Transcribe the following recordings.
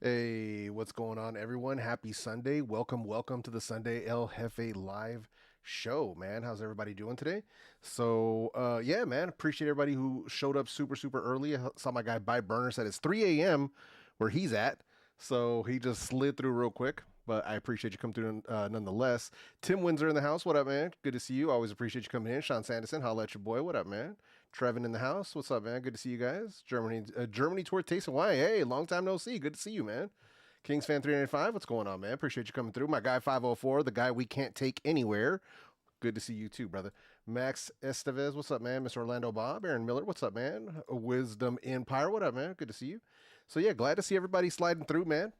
Hey, what's going on, everyone? Happy Sunday. Welcome to the Sunday El Jefe live show, man. How's everybody doing today? So, yeah, man, appreciate everybody who showed up super early. I saw my guy By Burner said it's 3 a.m. where he's at. So he just slid through real quick, but I appreciate you coming through nonetheless. Tim Windsor in the house. What up, man? Good to see you. Always appreciate you coming in. Sean Sanderson, holla at your boy. What up, man? Trevin in the house. What's up, man? Good to see you guys. Germany tour Taste of Wine. Hey, long time no see. Good to see you, man. Kings Fan 395. What's going on, man? Appreciate you coming through. My guy 504, the guy we can't take anywhere. Good to see you too, brother. Max Estevez. What's up, man? Mr. Orlando Bob. Aaron Miller. What's up, man? Wisdom Empire. What up, man? Good to see you. So yeah, glad to see everybody sliding through, man.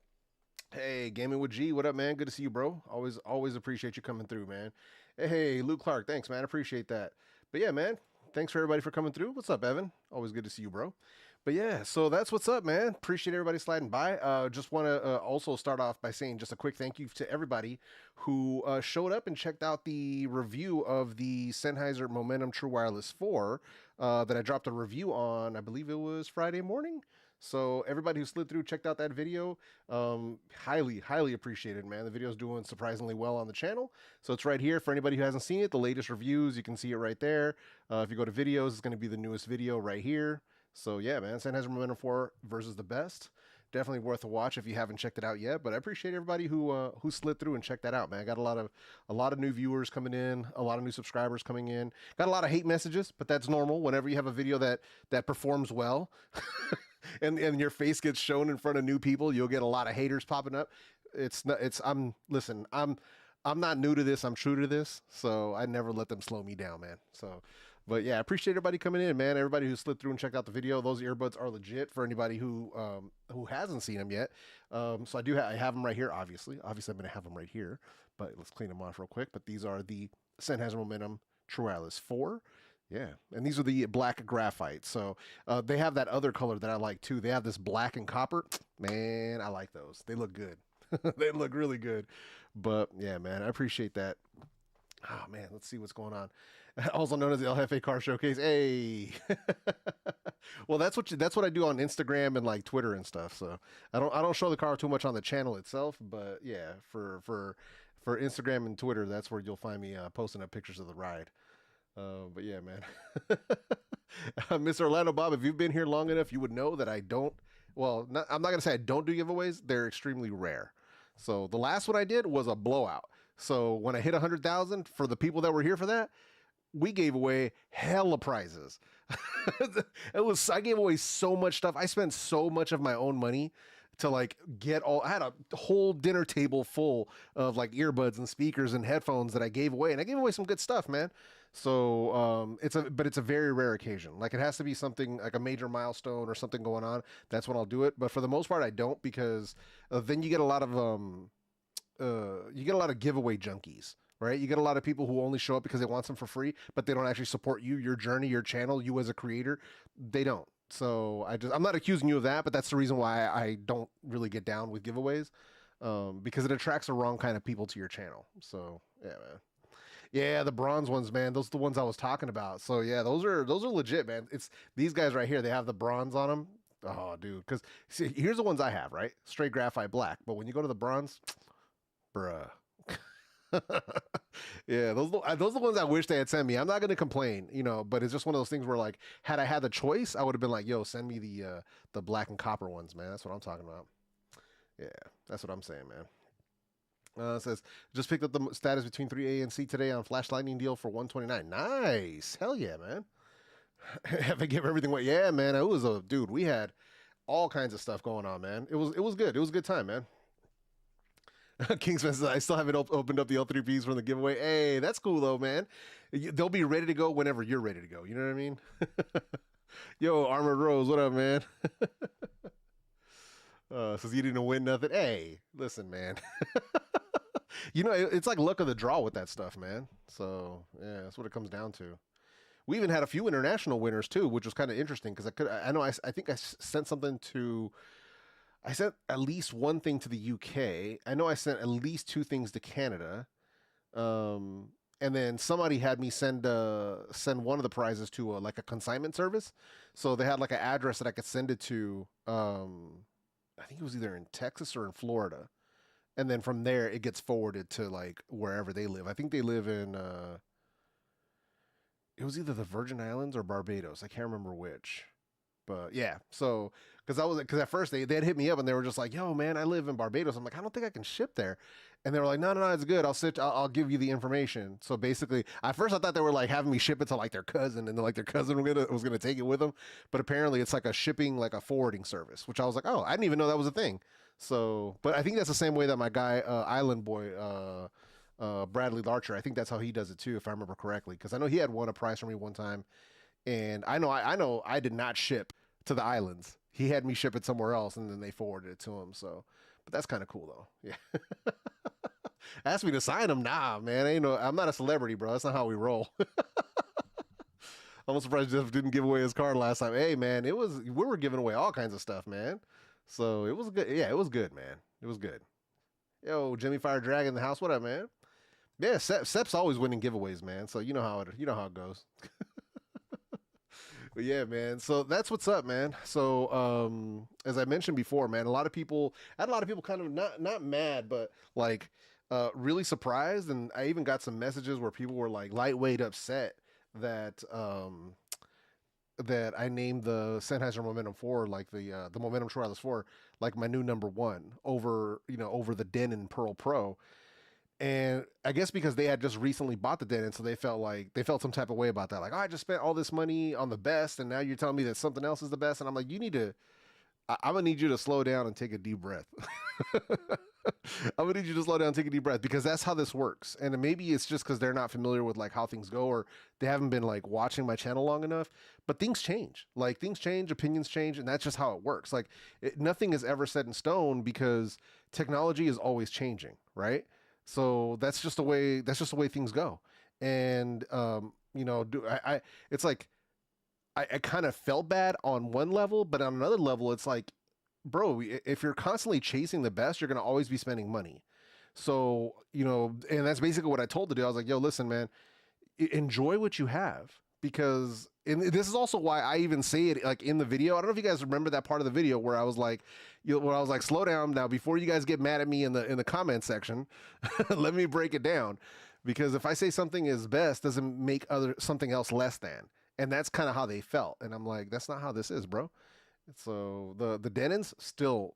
Hey, Gaming with G. What up, man? Good to see you, bro. Always appreciate you coming through, man. Hey, Luke Clark. Thanks, man. Appreciate that. But yeah, man. Thanks for everybody for coming through. What's up, Evan? Always good to see you, bro. But yeah, so that's what's up, man. Appreciate everybody sliding by. Just want to also start off by saying just a quick thank you to everybody who showed up and checked out the review of the Sennheiser Momentum True Wireless 4 that I dropped a review on, I believe it was Friday morning. So everybody who slid through, checked out that video, highly appreciated, man. The video's doing surprisingly well on the channel. So it's right here for anybody who hasn't seen it. The latest reviews, you can see it right there. If you go to videos, it's going to be the newest video right here. So yeah, man, Sennheiser Momentum 4 versus the best. Definitely worth a watch if you haven't checked it out yet. But I appreciate everybody who slid through and checked that out, man. I got a lot of new viewers coming in, a lot of new subscribers coming in. Got a lot of hate messages, but that's normal. Whenever you have a video that performs well, and your face gets shown in front of new people, you'll get a lot of haters popping up. I'm not new to this. I'm true to this. So I never let them slow me down, man. So. But yeah, I appreciate everybody coming in, man. Everybody who slid through and checked out the video. Those earbuds are legit for anybody who hasn't seen them yet. So I have them right here, obviously. Obviously, I'm going to have them right here. But let's clean them off real quick. But these are the Sennheiser Momentum True Wireless 4. Yeah, and these are the black graphite. So they have that other color that I like too. They have this black and copper. Man, I like those. They look good. They look really good. But yeah, man, I appreciate that. Oh man, let's see what's going on. Also known as the El Jefe Car Showcase. Hey, well, that's what I do on Instagram and like Twitter and stuff. So I don't show the car too much on the channel itself, but yeah, for Instagram and Twitter, that's where you'll find me posting up pictures of the ride. But yeah, man. Mr. Orlando Bob, if you've been here long enough, you would know that I don't. Well, I'm not gonna say I don't do giveaways. They're extremely rare. So the last one I did was a blowout. So when I hit 100,000, for the people that were here for that, we gave away hella prizes. I gave away so much stuff. I spent so much of my own money to like I had a whole dinner table full of like earbuds and speakers and headphones that I gave away, and I gave away some good stuff, man. So it's a very rare occasion. Like it has to be something like a major milestone or something going on. That's when I'll do it. But for the most part, I don't, because then you get a lot of giveaway junkies. Right? You get a lot of people who only show up because they want some for free, but they don't actually support you, your journey, your channel, you as a creator. They don't. So I'm not accusing you of that, but that's the reason why I don't really get down with giveaways, because it attracts the wrong kind of people to your channel. So yeah, man. Yeah, the bronze ones, man. Those are the ones I was talking about. So yeah, those are legit, man. It's these guys right here. They have the bronze on them. Oh, dude. Because see, here's the ones I have, right? Straight graphite black. But when you go to the bronze, bruh. Yeah, those are the ones I wish they had sent me. I'm not gonna complain, but it's just one of those things where, like, had I had the choice, I would have been like, yo, send me the black and copper ones, man. That's what I'm talking about. Yeah, that's what I'm saying, man. It says, just picked up the status between 3A and C today on Flash Lightning deal for $129. Nice. Hell yeah, man. Have I give everything away? Yeah, man. It was dude, we had all kinds of stuff going on, man. It was good. It was a good time, man. Kingsman says, I still haven't opened up the L3Ps from the giveaway. Hey, that's cool though, man. They'll be ready to go whenever you're ready to go. You know what I mean? Yo, Armored Rose, what up, man? Says you didn't win nothing. Hey, listen, man. It's like luck of the draw with that stuff, man. So yeah, that's what it comes down to. We even had a few international winners too, which was kind of interesting because I think I sent something to. I sent at least one thing to the UK. I know I sent at least 2 things to Canada. And then somebody had me send one of the prizes to like a consignment service. So they had like an address that I could send it to. I think it was either in Texas or in Florida. And then from there it gets forwarded to like wherever they live. I think they live in it was either the Virgin Islands or Barbados. I can't remember which. But yeah, so because at first they had hit me up and they were just like, "Yo, man, I live in Barbados." I'm like, "I don't think I can ship there," and they were like, "No, no, no, it's good. I'll give you the information." So basically, at first I thought they were like having me ship it to like their cousin, and like their cousin was gonna take it with them. But apparently, it's like a shipping, like a forwarding service, which I was like, "Oh, I didn't even know that was a thing." So, but I think that's the same way that my guy Island Boy. Bradley Larcher, I think that's how he does it too, if I remember correctly, because I know he had won a prize for me one time. And I know I did not ship to the islands. He had me ship it somewhere else, and then they forwarded it to him. So, but that's kind of cool though. Yeah. Ask me to sign him? Nah, man. I'm not a celebrity, bro. That's not how we roll. I'm surprised Jeff didn't give away his card last time. Hey, man, we were giving away all kinds of stuff, man. So it was good. Yeah, it was good, man. It was good. Yo, Jimmy Fire Dragon in the house. What up, man? Yeah, Sep's always winning giveaways, man. So you know how it goes. But yeah, man. So that's what's up, man. So as I mentioned before, man, I had a lot of people kind of not mad, but like really surprised. And I even got some messages where people were like lightweight upset that that I named the Sennheiser Momentum 4, like the Momentum True Wireless 4, like my new number 1 over the Denon Pearl Pro. And I guess because they had just recently bought the Denon, so they felt some type of way about that. Like, oh, I just spent all this money on the best, and now you're telling me that something else is the best. And I'm like, I'm gonna need you to slow down and take a deep breath. I'm gonna need you to slow down and take a deep breath, because that's how this works. And maybe it's just because they're not familiar with like how things go, or they haven't been like watching my channel long enough. But things change, opinions change, and that's just how it works. Like nothing is ever set in stone, because technology is always changing, right? So that's just the way things go. And it's like I kind of felt bad on one level, but on another level, it's like, bro, if you're constantly chasing the best, you're gonna always be spending money. So and that's basically what I told the dude. I was like, yo, listen, man, enjoy what you have, because and this is also why I even say it like in the video. I don't know if you guys remember that part of the video where I was like, slow down now before you guys get mad at me in the comment section. Let me break it down, because if I say something is best, doesn't make something else less than, and that's kind of how they felt. And I'm like, that's not how this is, bro. So the Denons still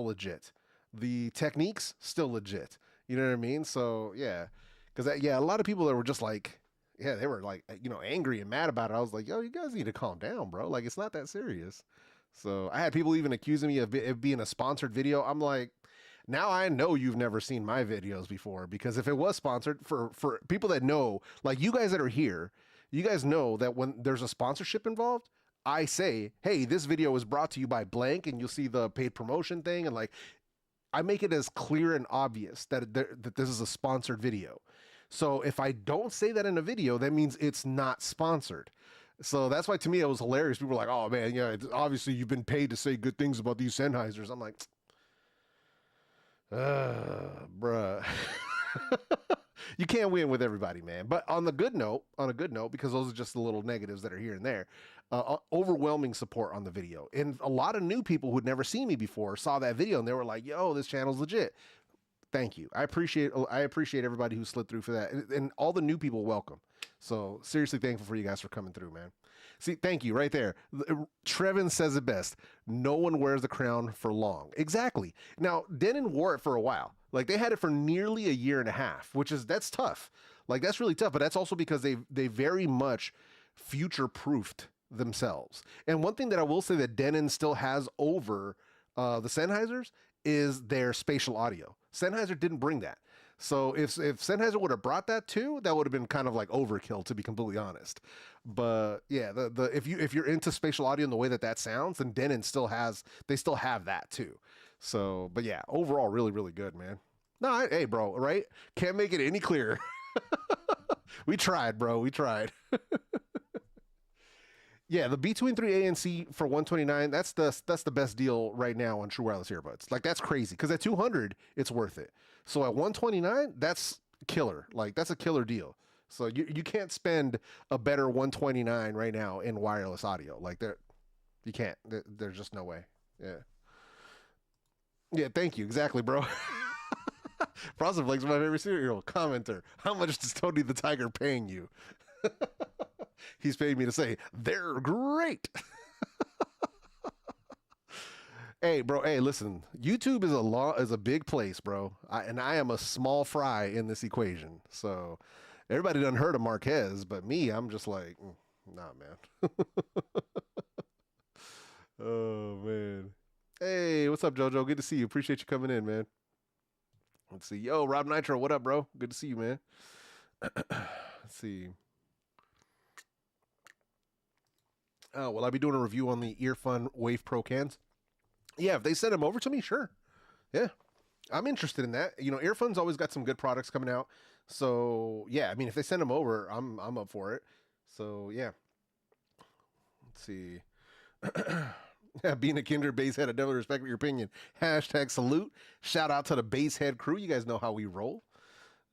legit, the Techniques still legit. You know what I mean? So yeah, because a lot of people that were just like, yeah, they were like, angry and mad about it. I was like, yo, you guys need to calm down, bro. Like, it's not that serious. So I had people even accusing me of it being a sponsored video. I'm like, now I know you've never seen my videos before, because if it was sponsored, for people that know, like you guys that are here, you guys know that when there's a sponsorship involved, I say, hey, this video is brought to you by blank, and you'll see the paid promotion thing, and like I make it as clear and obvious that this is a sponsored video. So if I don't say that in a video, that means it's not sponsored. So that's why, to me, it was hilarious. People were like, oh man, yeah, obviously you've been paid to say good things about these Sennheisers. I'm like, bruh. You can't win with everybody, man. But on a good note, because those are just the little negatives that are here and there, overwhelming support on the video. And a lot of new people who'd never seen me before saw that video, and they were like, yo, this channel's legit. Thank you. I appreciate everybody who slid through for that. And all the new people, welcome. So seriously thankful for you guys for coming through, man. See, thank you right there. Trevin says it best. No one wears the crown for long. Exactly. Now, Denon wore it for a while. Like they had it for nearly a year and a half, that's tough. Like that's really tough, but that's also because they very much future-proofed themselves. And one thing that I will say that Denon still has over the Sennheisers is their spatial audio. Sennheiser didn't bring that. So if Sennheiser would have brought that too, that would have been kind of like overkill, to be completely honest. But yeah, if you're into spatial audio and the way that sounds, then Denon still have that too. So, but yeah, overall, really, really good, man. No, hey, bro, right? Can't make it any clearer. We tried, bro. We tried. Yeah, the Between 3A and C for 129, that's the best deal right now on true wireless earbuds. Like, that's crazy, because at 200, it's worth it. So at 129, that's killer. Like, that's a killer deal. So you can't spend a better 129 right now in wireless audio. Like, you can't. There's just no way. Yeah. Yeah, thank you. Exactly, bro. Frosted Flakes is my favorite cereal. Commenter. How much is Tony the Tiger paying you? He's paid me to say they're great. Hey, bro. Hey, listen. YouTube is a big place, bro. I am a small fry in this equation. So everybody done heard of Marquez, but me, I'm just like, nah, man. Oh man. Hey, what's up, JoJo? Good to see you. Appreciate you coming in, man. Let's see. Yo, Rob Nitro, what up, bro? Good to see you, man. Let's see. Will I be doing a review on the Earfun Wave Pro cans? Yeah, if they send them over to me, sure. Yeah, I'm interested in that. You know, Earfun's always got some good products coming out. So, yeah, I mean, if they send them over, I'm up for it. So, yeah. Let's see. Yeah, being a Kinder Basehead, I definitely respect your opinion. Hashtag salute. Shout out to the Basehead crew. You guys know how we roll.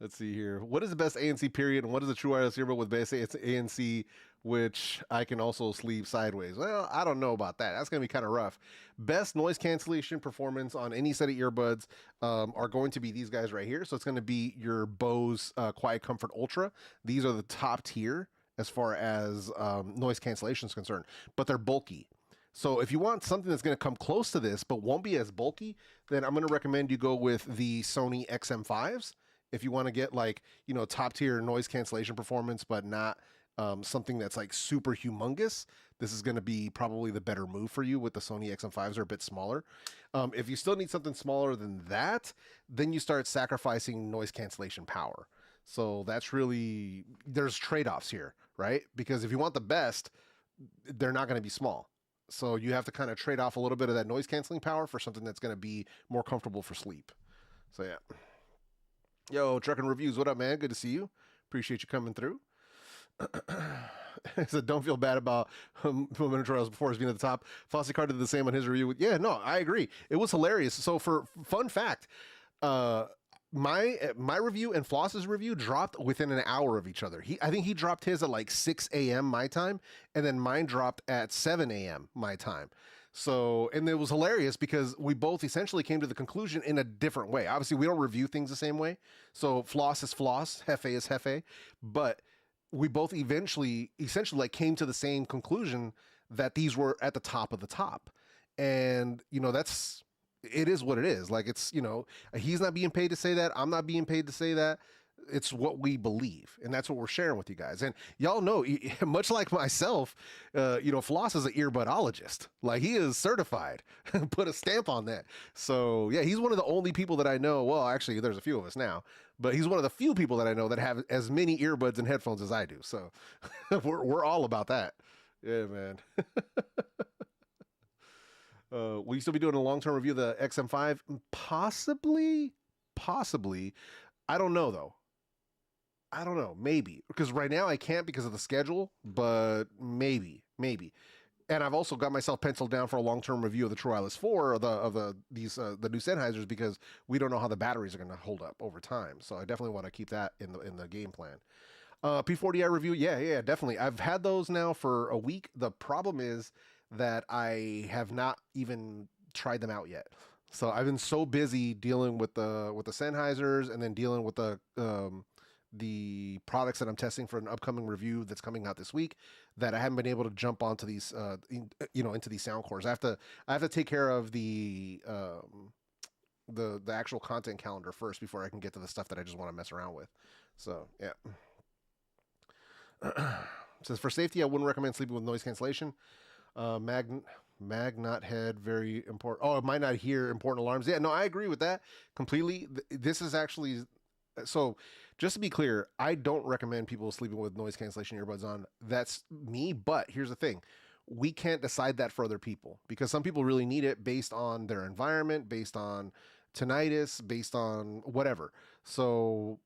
Let's see here. What is the best ANC period, and what is the true wireless earbud with best ANC, which I can also sleeve sideways? Well, I don't know about that. That's going to be kind of rough. Best noise cancellation performance on any set of earbuds are going to be these guys right here. So it's going to be your Bose Quiet Comfort Ultra. These are the top tier as far as noise cancellation is concerned, but they're bulky. So if you want something that's going to come close to this but won't be as bulky, then I'm going to recommend you go with the Sony XM5s. If you want to get, like, you know, top tier noise cancellation performance, but not something that's like super humongous, this is going to be probably the better move for you with the Sony XM5s. Are a bit smaller. If you still need something smaller than that, then you start sacrificing noise cancellation power. So that's really, there's trade-offs here, right? Because if you want the best, they're not going to be small. So you have to kind of trade off a little bit of that noise canceling power for something that's going to be more comfortable for sleep. So yeah. Yo, Truckin' Reviews, what up, man? Good to see you. Appreciate you coming through. So don't feel bad about Momentum Trails before us being at the top. Fossey Carr did the same on his review. Yeah, no, I agree. It was hilarious. So for fun fact, my review and Floss's review dropped within an hour of each other. I think he dropped his at like 6 a.m. my time, and then mine dropped at 7 a.m. my time. So, and it was hilarious because we both essentially came to the conclusion in a different way. Obviously, we don't review things the same way. So floss is floss, hefe is hefe, but we both essentially like came to the same conclusion that these were at the top of the top. And, you know, it is what it is. Like, it's, you know, he's not being paid to say that. I'm not being paid to say that. It's what we believe, and that's what we're sharing with you guys. And y'all know, much like myself, you know, Floss is an earbudologist. Like, he is certified. Put a stamp on that. So yeah, he's one of the only people that I know. Well, actually, there's a few of us now, but he's one of the few people that I know that have as many earbuds and headphones as I do. So we're all about that. Yeah, man. Will you still be doing a long-term review of the XM5? Possibly. I don't know, though. I don't know. Maybe. Because right now I can't because of the schedule, but maybe. And I've also got myself penciled down for a long-term review of the True Wireless 4 the new Sennheisers, because we don't know how the batteries are going to hold up over time. So I definitely want to keep that in the game plan. P40i review, yeah, definitely. I've had those now for a week. The problem is that I have not even tried them out yet. So I've been so busy dealing with the Sennheisers, and then dealing with the products that I'm testing for an upcoming review that's coming out this week, that I haven't been able to jump onto these into these sound cores. I have to take care of the actual content calendar first before I can get to the stuff that I just want to mess around with. So yeah. says, for safety, I wouldn't recommend sleeping with noise cancellation. Mag not head, very important. Oh, it might not hear important alarms. Yeah, no, I agree with that completely. This is actually, so just to be clear, I don't recommend people sleeping with noise cancellation earbuds on. That's me, but here's the thing. We can't decide that for other people because some people really need it based on their environment, based on tinnitus, based on whatever. So,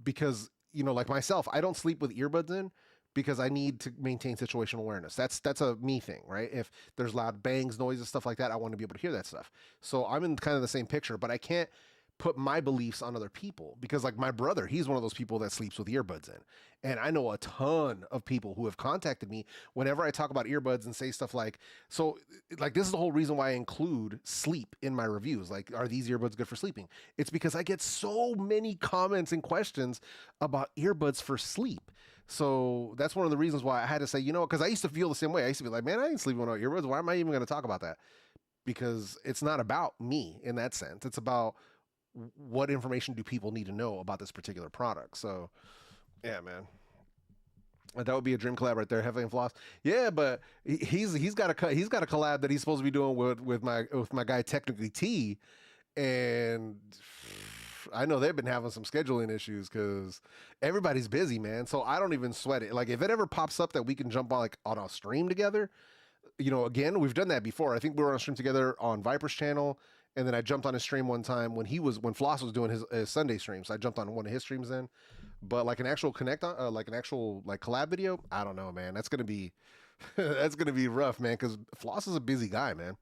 because, you know, like myself, I don't sleep with earbuds in because I need to maintain situational awareness. That's a me thing, right? If there's loud bangs, noises, stuff like that, I want to be able to hear that stuff. So I'm in kind of the same picture, but I can't put my beliefs on other people because, like, my brother, he's one of those people that sleeps with earbuds in. And I know a ton of people who have contacted me whenever I talk about earbuds and say stuff like, so like, this is the whole reason why I include sleep in my reviews. Like, are these earbuds good for sleeping? It's because I get so many comments and questions about earbuds for sleep. So that's one of the reasons why I had to say, you know, because I used to feel the same way. I used to be like, man, I ain't sleeping without earbuds. Why am I even going to talk about that? Because it's not about me in that sense. It's about what information do people need to know about this particular product. So yeah, man, that would be a dream collab right there. Hefe and Floss. Yeah, but he's got a collab that he's supposed to be doing with my guy Technically T, and I know they've been having some scheduling issues because everybody's busy, man. So I don't even sweat it. Like, if it ever pops up that we can jump on, like, on a stream together, you know, again, we've done that before. I think we were on a stream together on Viper's channel, and then I jumped on his stream one time when Floss was doing his Sunday stream. So I jumped on one of his streams then. But like an actual collab video, I don't know, man. That's gonna be that's gonna be rough, man, because Floss is a busy guy, man.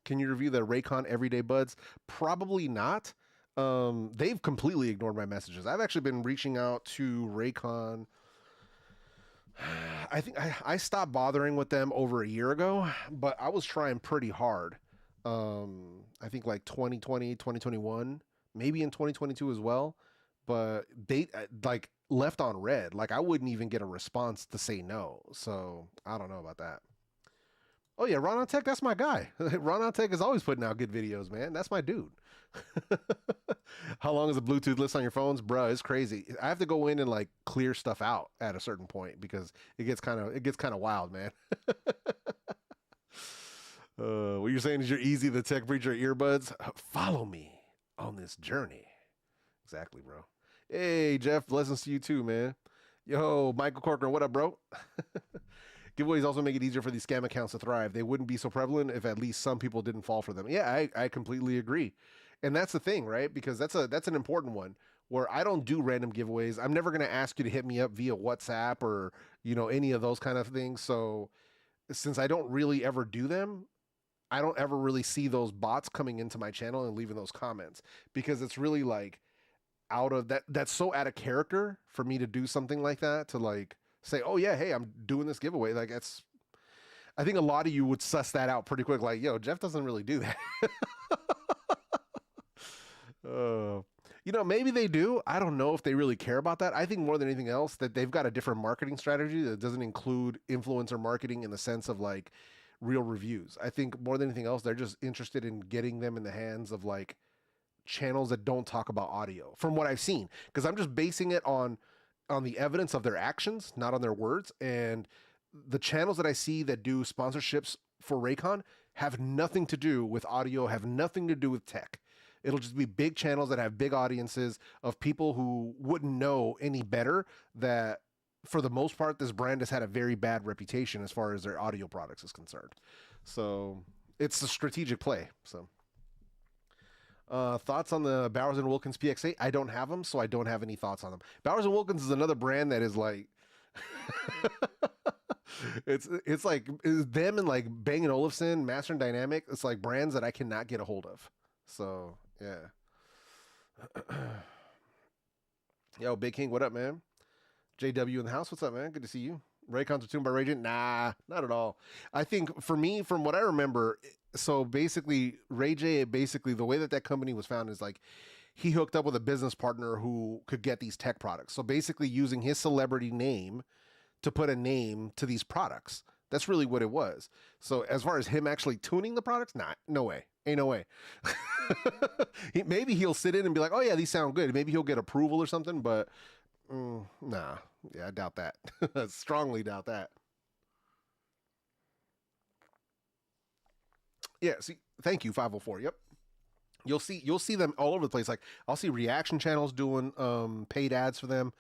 Can you review the Raycon Everyday Buds? Probably not. They've completely ignored my messages. I've actually been reaching out to Raycon. I think I stopped bothering with them over a year ago, but I was trying pretty hard. I think like 2020, 2021, maybe in 2022 as well. But they like left on red. Like, I wouldn't even get a response to say no. So I don't know about that. Oh yeah, Ron on Tech, that's my guy. Ron on Tech is always putting out good videos, man. That's my dude. How long is the Bluetooth list on your phones? Bruh, it's crazy. I have to go in and like clear stuff out at a certain point because it gets kind of wild, man. What you're saying is you're easy the tech preacher earbuds. Follow me on this journey. Exactly, bro. Hey, Jeff, blessings to you too, man. Yo, Michael Corcoran, what up, bro? Giveaways also make it easier for these scam accounts to thrive. They wouldn't be so prevalent if at least some people didn't fall for them. Yeah, I completely agree. And that's the thing, right? Because that's an important one where I don't do random giveaways. I'm never going to ask you to hit me up via WhatsApp or, you know, any of those kind of things. So since I don't really ever do them, I don't ever really see those bots coming into my channel and leaving those comments because it's really like out of that. That's so out of character for me to do something like that, to like say, oh yeah, hey, I'm doing this giveaway. Like, that's, I think a lot of you would suss that out pretty quick. Like, yo, Jeff doesn't really do that. You know, maybe they do. I don't know if they really care about that. I think more than anything else that they've got a different marketing strategy that doesn't include influencer marketing in the sense of like real reviews. I think more than anything else, they're just interested in getting them in the hands of like channels that don't talk about audio, from what I've seen, because I'm just basing it on the evidence of their actions, not on their words. And the channels that I see that do sponsorships for Raycon have nothing to do with audio, have nothing to do with tech. It'll just be big channels that have big audiences of people who wouldn't know any better, that for the most part, this brand has had a very bad reputation as far as their audio products is concerned. So it's a strategic play. So thoughts on the Bowers & Wilkins PX8? I don't have them, so I don't have any thoughts on them. Bowers & Wilkins is another brand that is like, it's like them and like Bang & Olufsen, Master & Dynamic. It's like brands that I cannot get a hold of. So yeah. Yo, Big King, what up, man? JW in the house, what's up, man? Good to see you. Raycons are tuned by Ragent? Nah, not at all. I think for me, from what I remember, so basically, Ray J, basically the way that company was founded is like he hooked up with a business partner who could get these tech products. So basically using his celebrity name to put a name to these products. That's really what it was. So as far as him actually tuning the products, nah, no way. Ain't no way. Maybe he'll sit in and be like, oh yeah, these sound good. Maybe he'll get approval or something, but Nah. Yeah, I doubt that. I strongly doubt that. Yeah, see, thank you, 504. Yep. You'll see them all over the place. Like I'll see reaction channels doing paid ads for them.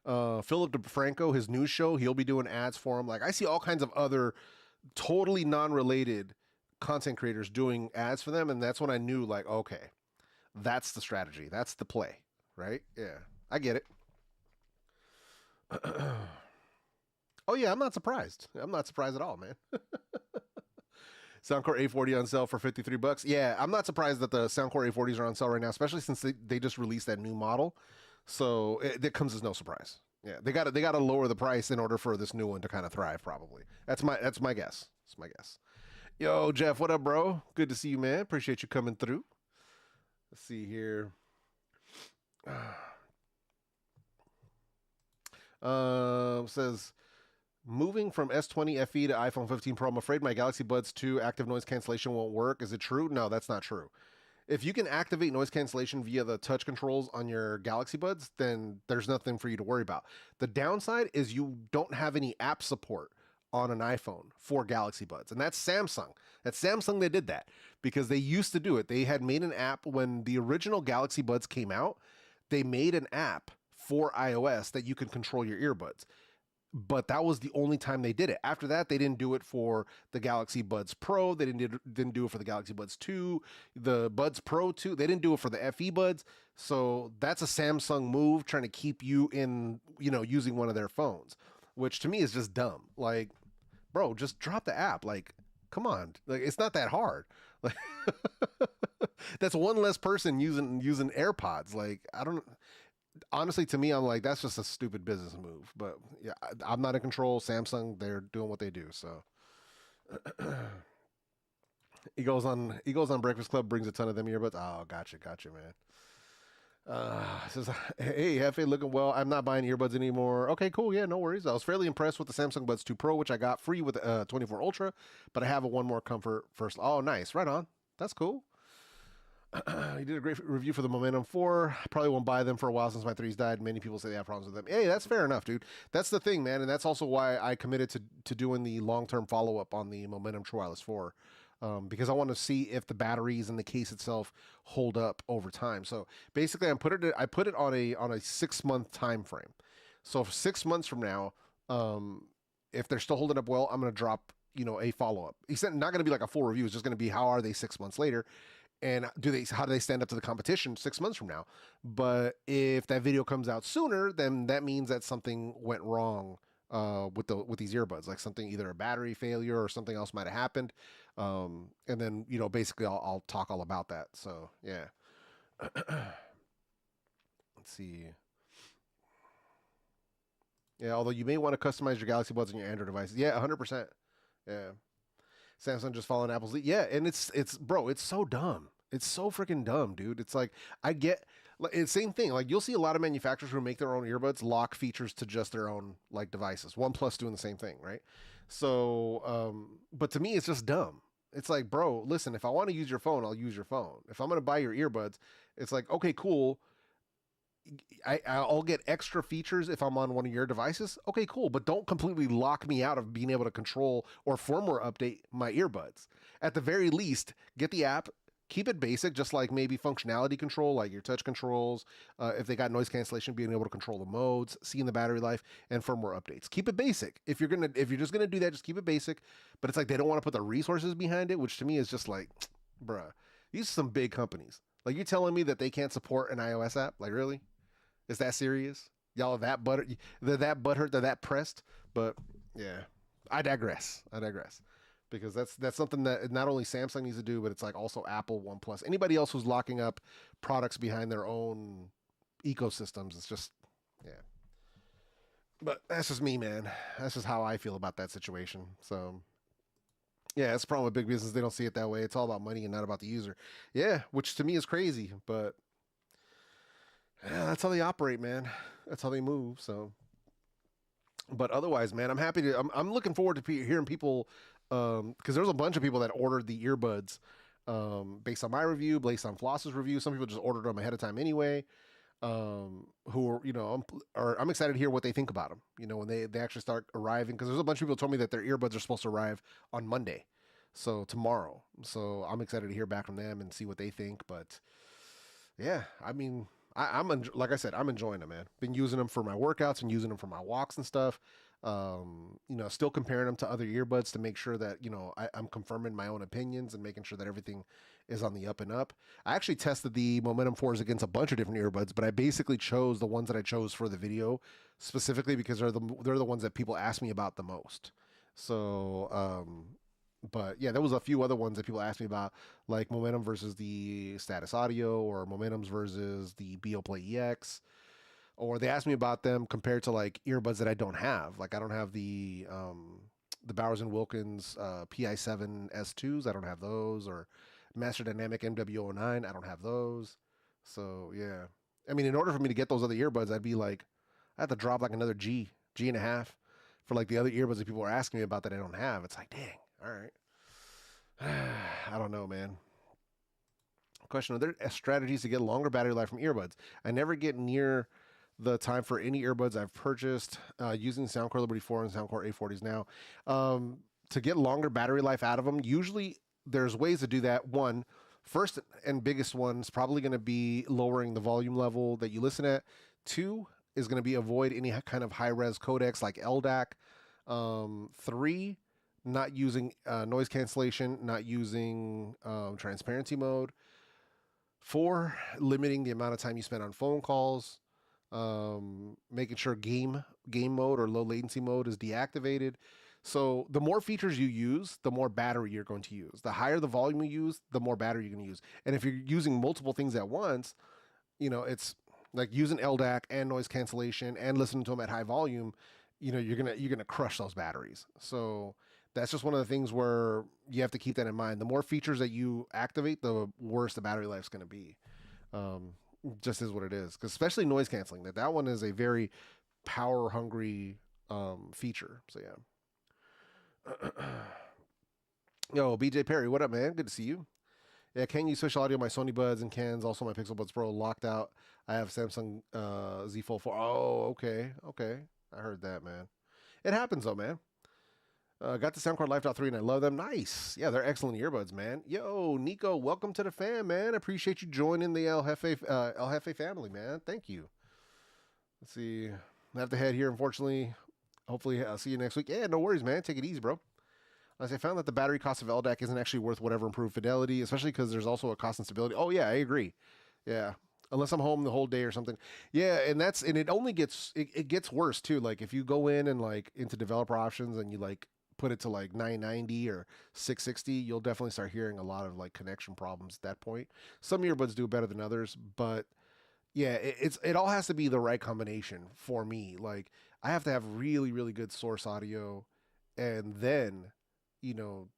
Philip DeFranco, his news show, he'll be doing ads for them. Like I see all kinds of other totally non-related content creators doing ads for them, and that's when I knew like, okay, that's the strategy. That's the play, right? Yeah. I get it. Oh yeah, I'm not surprised. I'm not surprised at all, man. Soundcore A40 on sale for 53 bucks. Yeah, I'm not surprised that the Soundcore A40s are on sale right now, especially since they just released that new model. So it comes as no surprise. Yeah, they got to lower the price in order for this new one to kind of thrive. Probably that's my guess. That's my guess. Yo, Jeff, what up, bro? Good to see you, man. Appreciate you coming through. Let's see here. Says moving from S20 FE to iPhone 15 Pro. I'm afraid my Galaxy Buds 2 active noise cancellation won't work. Is it true? No, that's not true. If you can activate noise cancellation via the touch controls on your Galaxy Buds, then there's nothing for you to worry about. The downside is you don't have any app support on an iPhone for Galaxy Buds. And that's Samsung. That's Samsung that did that because they used to do it. They had made an app when the original Galaxy Buds came out. They made an app for iOS that you can control your earbuds. But that was the only time they did it. After that, they didn't do it for the Galaxy Buds Pro. They didn't do it for the Galaxy Buds 2, the Buds Pro 2. They didn't do it for the FE Buds. So that's a Samsung move trying to keep you in, using one of their phones, which to me is just dumb. Like, bro, just drop the app. Like, come on. Like, it's not that hard. Like, that's one less person using AirPods. Like, I don't. Honestly, to me, I'm like, that's just a stupid business move. But yeah, I'm not in control. Samsung, they're doing what they do. So he goes on Breakfast Club, brings a ton of them earbuds. Oh, gotcha, man. Says, hey, Hefe, looking well. I'm not buying earbuds anymore. Okay, cool. Yeah, no worries. I was fairly impressed with the Samsung Buds 2 Pro, which I got free with 24 Ultra, but I have a One More Comfort first. Oh, nice. Right on. That's cool. He did a great review for the Momentum 4. Probably won't buy them for a while since my 3s died. Many people say they have problems with them. Hey, that's fair enough, dude. That's the thing, man. And that's also why I committed to doing the long-term follow-up on the Momentum True Wireless 4. Because I want to see if the batteries and the case itself hold up over time. So basically, I put it on a 6-month time frame. So for 6 months from now, if they're still holding up well, I'm going to drop a follow-up. It's not going to be like a full review. It's just going to be how are they 6 months later. And how do they stand up to the competition 6 months from now? But if that video comes out sooner, then that means that something went wrong with these earbuds, like something, either a battery failure or something else might have happened. And then basically I'll talk all about that. So yeah. Let's see. Yeah, although you may want to customize your Galaxy Buds on your Android devices. Yeah, 100%. Yeah. Samsung just following Apple's lead. Yeah, and it's bro, it's so dumb. It's so freaking dumb, dude. It's like I get it's same thing. Like you'll see a lot of manufacturers who make their own earbuds lock features to just their own like devices. OnePlus doing the same thing, right? So, but to me, it's just dumb. It's like, bro, listen, if I want to use your phone, I'll use your phone. If I'm gonna buy your earbuds, it's like, okay, cool. I'll get extra features if I'm on one of your devices. Okay, cool. But don't completely lock me out of being able to control or firmware update my earbuds. At the very least, get the app, keep it basic, just like maybe functionality control, like your touch controls. If they got noise cancellation, being able to control the modes, seeing the battery life, and firmware updates. Keep it basic. If you're just gonna do that, just keep it basic. But it's like they don't want to put the resources behind it, which to me is just like, bruh, these are some big companies. Like you're telling me that they can't support an iOS app? Like really? Is that serious? Y'all are that butthurt? They're that butthurt? They're that pressed? But yeah, I digress. Because that's something that not only Samsung needs to do, but it's like also Apple, OnePlus, anybody else who's locking up products behind their own ecosystems. It's just, yeah. But that's just me, man. That's just how I feel about that situation. So yeah, that's the problem with big business. They don't see it that way. It's all about money and not about the user. Yeah, which to me is crazy, but yeah, that's how they operate, man. That's how they move. So, but otherwise, man, I'm happy to. I'm looking forward to hearing people, because there's a bunch of people that ordered the earbuds, based on my review, based on Floss's review. Some people just ordered them ahead of time anyway. who are, I'm excited to hear what they think about them. When they actually start arriving, because there's a bunch of people told me that their earbuds are supposed to arrive on Monday, so tomorrow. So I'm excited to hear back from them and see what they think. But yeah, I mean, like I said, I'm enjoying them, man. Been using them for my workouts and using them for my walks and stuff. Still comparing them to other earbuds to make sure that I'm confirming my own opinions and making sure that everything is on the up and up. I actually tested the Momentum 4s against a bunch of different earbuds, but I basically chose the ones that I chose for the video specifically because they're the ones that people ask me about the most. So, but yeah, there was a few other ones that people asked me about, like Momentum versus the Status Audio, or Momentum's versus the Beoplay EX, or they asked me about them compared to like earbuds that I don't have. Like I don't have the Bowers and Wilkins PI7 S2s. I don't have those, or Master Dynamic MW09. I don't have those. So yeah, I mean, in order for me to get those other earbuds, I'd be like, I have to drop like another G and a half for like the other earbuds that people are asking me about that I don't have. It's like, dang, all right. I don't know, man. Question: are there strategies to get longer battery life from earbuds? I never get near the time for any earbuds I've purchased using Soundcore Liberty 4 and Soundcore A40s now. To get longer battery life out of them, usually there's ways to do that. One, first and biggest one is probably going to be lowering the volume level that you listen at. Two is going to be avoid any kind of high-res codecs like LDAC. Three, not using noise cancellation, not using transparency mode. Four, limiting the amount of time you spend on phone calls. Making sure game mode or low latency mode is deactivated. So the more features you use, the more battery you're going to use. The higher the volume you use, the more battery you're going to use. And if you're using multiple things at once, it's like using LDAC and noise cancellation and listening to them at high volume. You're gonna crush those batteries. So that's just one of the things where you have to keep that in mind. The more features that you activate, the worse the battery life's going to be. Just is what it is, because especially noise canceling, that one is a very power hungry feature. So yeah. Yo, BJ Perry, what up, man? Good to see you. Yeah, can use special audio on my Sony Buds and cans, also my Pixel Buds Pro locked out. I have Samsung Z Fold 4. Oh, okay. I heard that, man. It happens though, man. Got the Soundcard Live 3 and I love them. Nice. Yeah, they're excellent earbuds, man. Yo, Nico, welcome to the fam, man. Appreciate you joining the El Jefe family, man. Thank you. Let's see. I have to head here, unfortunately. Hopefully, I'll see you next week. Yeah, no worries, man. Take it easy, bro. As I found that the battery cost of LDAC isn't actually worth whatever improved fidelity, especially because there's also a cost and stability. Oh, yeah, I agree. Yeah. Unless I'm home the whole day or something. Yeah, and it only gets it gets worse too. Like if you go in and like into developer options and you like put it to like 990 or 660, you'll definitely start hearing a lot of like connection problems at that point. Some earbuds do better than others, but yeah, it all has to be the right combination for me. Like I have to have really, really good source audio and then, you know,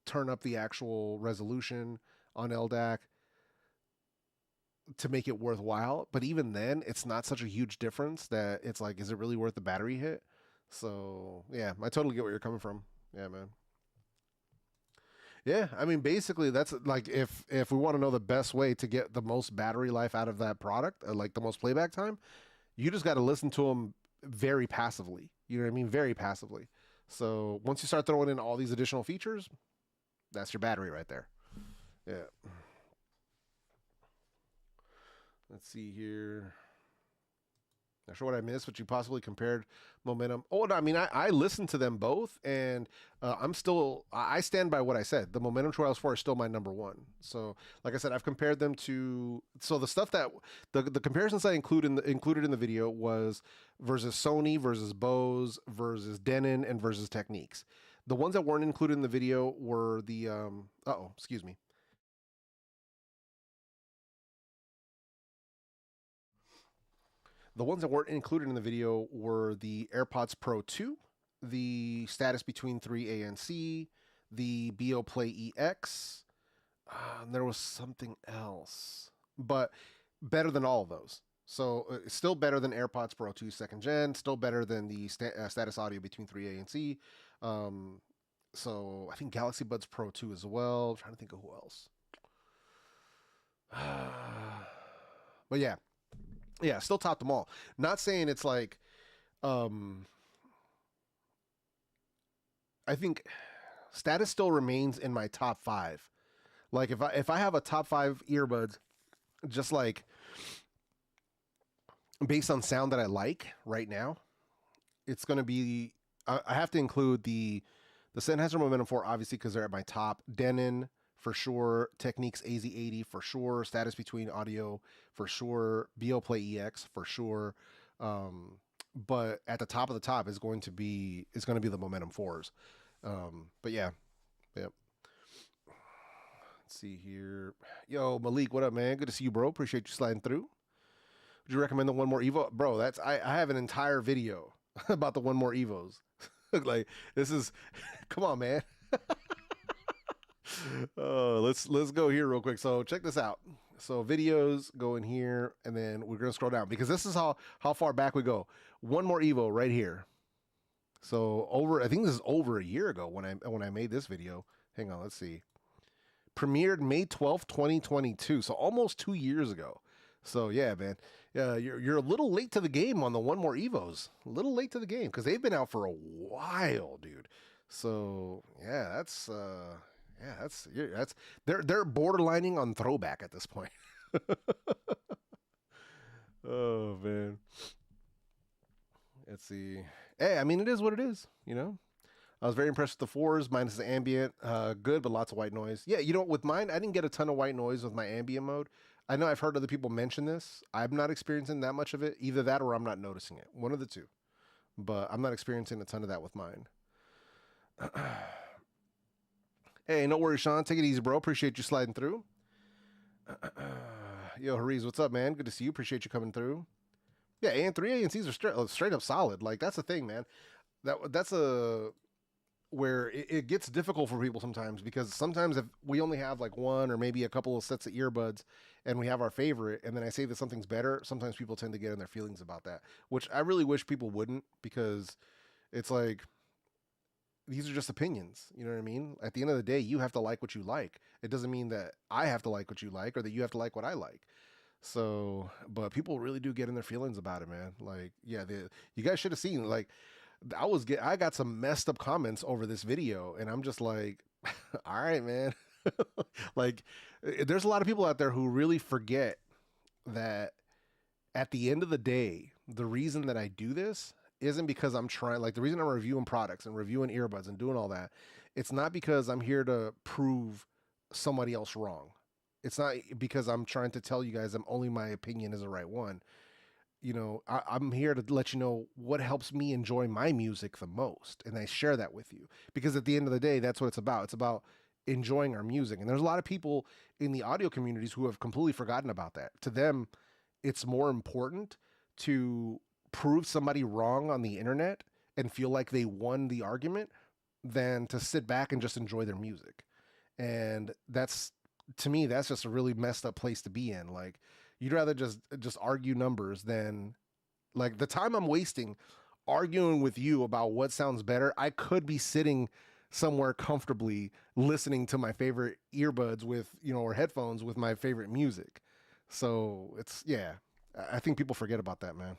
turn up the actual resolution on LDAC to make it worthwhile. But even then, it's not such a huge difference that it's like, is it really worth the battery hit? So yeah, I totally get where you're coming from. Yeah, man. Yeah, I mean, basically, that's like if we want to know the best way to get the most battery life out of that product, like the most playback time, you just got to listen to them very passively. You know what I mean? Very passively. So once you start throwing in all these additional features, that's your battery right there. Yeah. Let's see here. Not sure what I missed, but you possibly compared Momentum. Oh, no, I mean, I listened to them both, and I stand by what I said. The Momentum Trials 4 is still my number one. So, like I said, I've compared them to, so the stuff that, the comparisons I included in the video was versus Sony, versus Bose, versus Denon, and versus Techniques. The ones that weren't included in the video were the, excuse me. The ones that weren't included in the video were the AirPods Pro 2, the Status Between 3A and C, the Beoplay EX. There was something else, but better than all of those. So still better than AirPods Pro 2 second gen, still better than the Status Audio Between 3A and C. So I think Galaxy Buds Pro 2 as well. I'm trying to think of who else. But yeah, Yeah, still top them all. Not saying it's like, um, I think status still remains in my top five. Like if I have a top five earbuds, just like based on sound that I like right now, it's gonna be. I have to include the Sennheiser Momentum 4 obviously because they're at my top. Denon for sure. Techniques AZ80 for sure. Status Between Audio for sure. Beoplay EX for sure. But at the top of the top is going to be the Momentum 4s. But yeah, yep. Let's see here. Yo, Malik, what up, man? Good to see you, bro. Appreciate you sliding through. Would you recommend the One More Evo, bro? That's I have an entire video about the One More Evos. Like this is, come on, man. Let's go here real quick. So check this out. So videos go in here, and then we're gonna scroll down because this is how far back we go. One More Evo right here. So I think this is over a year ago when I made this video. Hang on, let's see. Premiered May 12th, 2022. So almost 2 years ago. So yeah, man. Yeah, you're a little late to the game on the One More Evos. A little late to the game because they've been out for a while, dude. So yeah, that's they're borderlining on throwback at this point. Oh man. Let's see. Hey, I mean it is what it is, you know. I was very impressed with the 4s, minus the ambient. Good, but lots of white noise. Yeah, you know, with mine, I didn't get a ton of white noise with my ambient mode. I know I've heard other people mention this. I'm not experiencing that much of it. Either that or I'm not noticing it. One of the two. But I'm not experiencing a ton of that with mine. Hey, no worries, Sean. Take it easy, bro. Appreciate you sliding through. Yo, Hariz, what's up, man? Good to see you. Appreciate you coming through. Yeah, A&3 ANCs are straight up solid. Like, that's the thing, man. That's where it gets difficult for people sometimes because sometimes if we only have like one or maybe a couple of sets of earbuds and we have our favorite and then I say that something's better, sometimes people tend to get in their feelings about that, which I really wish people wouldn't because it's like these are just opinions. You know what I mean? At the end of the day, you have to like what you like. It doesn't mean that I have to like what you like or that you have to like what I like. So, but people really do get in their feelings about it, man. Like, yeah, you guys should have seen like I got some messed up comments over this video, and I'm just like, all right, man. Like, there's a lot of people out there who really forget that at the end of the day, the reason that I do this isn't because I'm trying, like, the reason I'm reviewing products and reviewing earbuds and doing all that, it's not because I'm here to prove somebody else wrong. It's not because I'm trying to tell you guys that only my opinion is the right one. You know, I'm here to let you know what helps me enjoy my music the most. And I share that with you because at the end of the day, that's what it's about. It's about enjoying our music. And there's a lot of people in the audio communities who have completely forgotten about that. To them, it's more important to prove somebody wrong on the internet and feel like they won the argument than to sit back and just enjoy their music. And to me, that's just a really messed up place to be in. Like, you'd rather just argue numbers than like the time I'm wasting arguing with you about what sounds better. I could be sitting somewhere comfortably listening to my favorite earbuds with, you know, or headphones with my favorite music. So it's, yeah, I think people forget about that, man.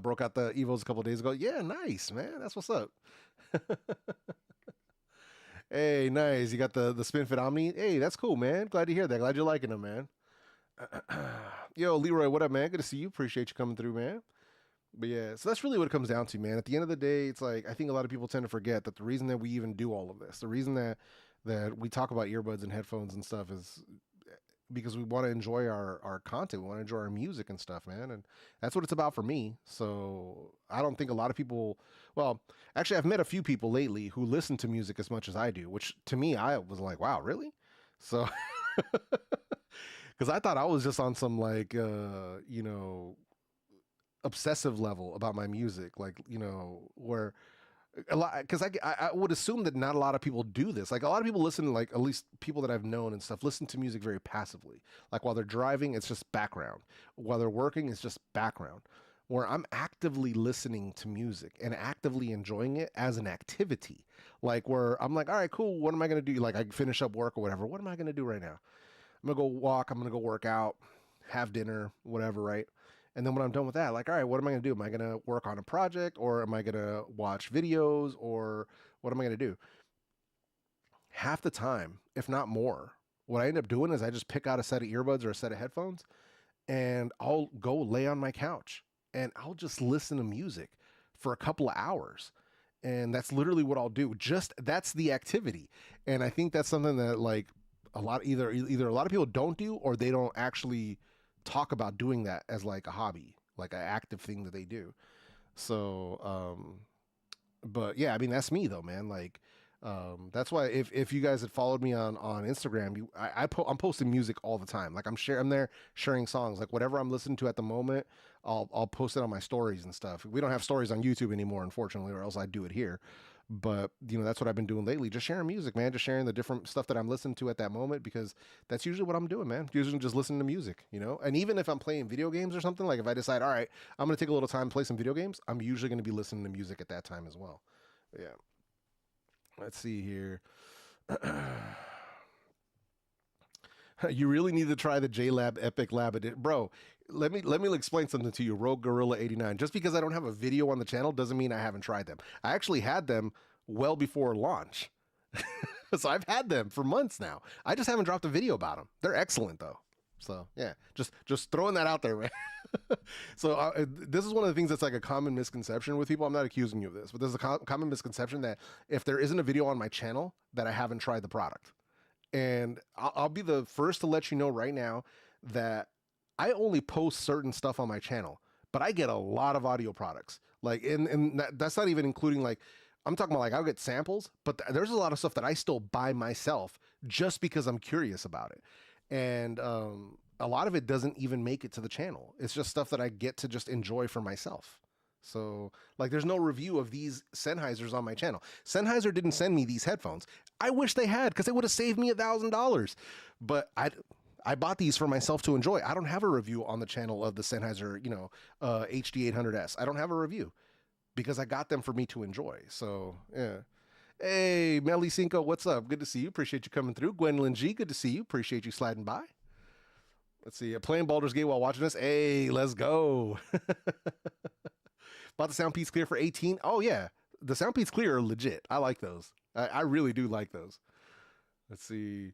Broke out the Evos a couple days ago. Yeah, nice, man. That's what's up. Hey, nice. You got the SpinFit Omni. Hey, that's cool, man. Glad to hear that. Glad you're liking them, man. Yo, Leroy, what up, man? Good to see you. Appreciate you coming through, man. But yeah, so that's really what it comes down to, man. At the end of the day, it's like I think a lot of people tend to forget that the reason that we even do all of this, the reason that we talk about earbuds and headphones and stuff is because we want to enjoy our content. We want to enjoy our music and stuff, man. And that's what it's about for me. So I don't think a lot of people, well, actually I've met a few people lately who listen to music as much as I do, which to me, I was like, wow, really? So, because I thought I was just on some like, you know, obsessive level about my music, like, you know, where a lot, because I would assume that not a lot of people do this. Like a lot of people listen, like at least people that I've known and stuff, listen to music very passively. Like while they're driving, it's just background. While they're working, it's just background. Where I'm actively listening to music and actively enjoying it as an activity. Like where I'm like, all right, cool. What am I going to do? Like I finish up work or whatever. What am I going to do right now? I'm gonna go walk, I'm gonna go work out, have dinner, whatever, right? And then when I'm done with that, like, all right, what am I gonna do? Am I gonna work on a project, or am I gonna watch videos, or what am I gonna do? Half the time, if not more, what I end up doing is I just pick out a set of earbuds or a set of headphones, and I'll go lay on my couch and I'll just listen to music for a couple of hours. And that's literally what I'll do. Just that's the activity. And I think that's something that like either a lot of people don't do, or they don't actually talk about doing that as like a hobby, like an active thing that they do. So but yeah, I mean that's me though, man. Like that's why if you guys had followed me on Instagram, I'm posting music all the time. Like I'm there sharing songs. Like whatever I'm listening to at the moment, I'll post it on my stories and stuff. We don't have stories on YouTube anymore, unfortunately, or else I'd do it here. But you know that's what I've been doing lately, just sharing music, man. Just sharing the different stuff that I'm listening to at that moment, because that's usually what I'm doing, man. Usually just listening to music, you know. And even if I'm playing video games or something, like if I decide, all right, I'm gonna take a little time to play some video games, I'm usually gonna be listening to music at that time as well. Yeah. Let's see here. You really need to try the JLab Epic Lab Edition, bro. Let me explain something to you. Rogue Gorilla 89. Just because I don't have a video on the channel doesn't mean I haven't tried them. I actually had them well before launch, so I've had them for months now. I just haven't dropped a video about them. They're excellent though. So yeah, just throwing that out there, man. So this is one of the things that's like a common misconception with people. I'm not accusing you of this, but there's a common misconception that if there isn't a video on my channel, that I haven't tried the product. And I'll be the first to let you know right now that I only post certain stuff on my channel, but I get a lot of audio products. Like, and that's not even including like, I'm talking about like I'll get samples, but there's a lot of stuff that I still buy myself just because I'm curious about it. And a lot of it doesn't even make it to the channel. It's just stuff that I get to just enjoy for myself. So like there's no review of these Sennheisers on my channel. Sennheiser didn't send me these headphones. I wish they had, because it would have saved me $1,000. But I bought these for myself to enjoy. I don't have a review on the channel of the Sennheiser, you know, HD800S. I don't have a review because I got them for me to enjoy. So yeah. Hey, Melly Cinco, what's up? Good to see you. Appreciate you coming through. Gwendolyn G, good to see you. Appreciate you sliding by. Let's see. Playing Baldur's Gate while watching this. Hey, let's go. Bought the sound piece clear for 18. Oh yeah, the sound piece clear are legit. I like those. I really do like those. Let's see.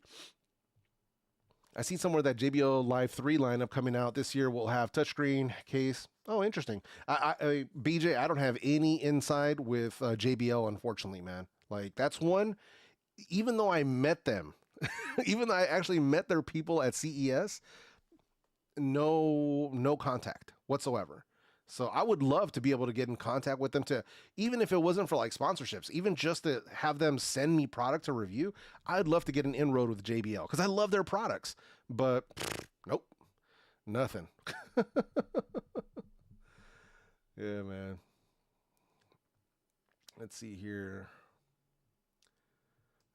I see somewhere that JBL Live 3 lineup coming out this year will have touchscreen case. Oh, interesting. BJ, I don't have any inside with JBL, unfortunately, man. Like that's one. Even though I met them, even though I actually met their people at CES, no contact whatsoever. So I would love to be able to get in contact with them, to, even if it wasn't for like sponsorships, even just to have them send me product to review. I'd love to get an inroad with JBL because I love their products, but nope, nothing. Yeah, man. Let's see here.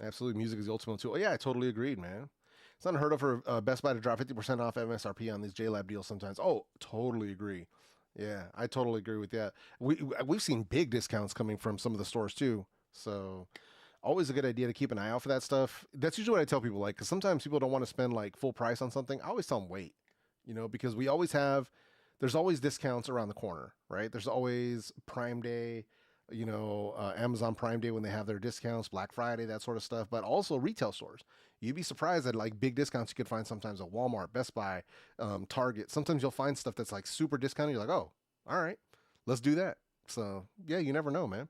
Absolutely, music is the ultimate tool. Oh, yeah, I totally agreed, man. It's unheard of for Best Buy to drop 50% off MSRP on these JLab deals sometimes. Oh, totally agree. Yeah, I totally agree with that. We've seen big discounts coming from some of the stores too. So always a good idea to keep an eye out for that stuff. That's usually what I tell people, like, because sometimes people don't want to spend like full price on something. I always tell them wait, you know, because there's always discounts around the corner, right? There's always Prime Day, you know, Amazon Prime Day when they have their discounts, Black Friday, that sort of stuff, but also retail stores. You'd be surprised at like big discounts you could find sometimes at Walmart, Best Buy, Target. Sometimes you'll find stuff that's like super discounted. You're like, oh, all right, let's do that. So yeah, you never know, man.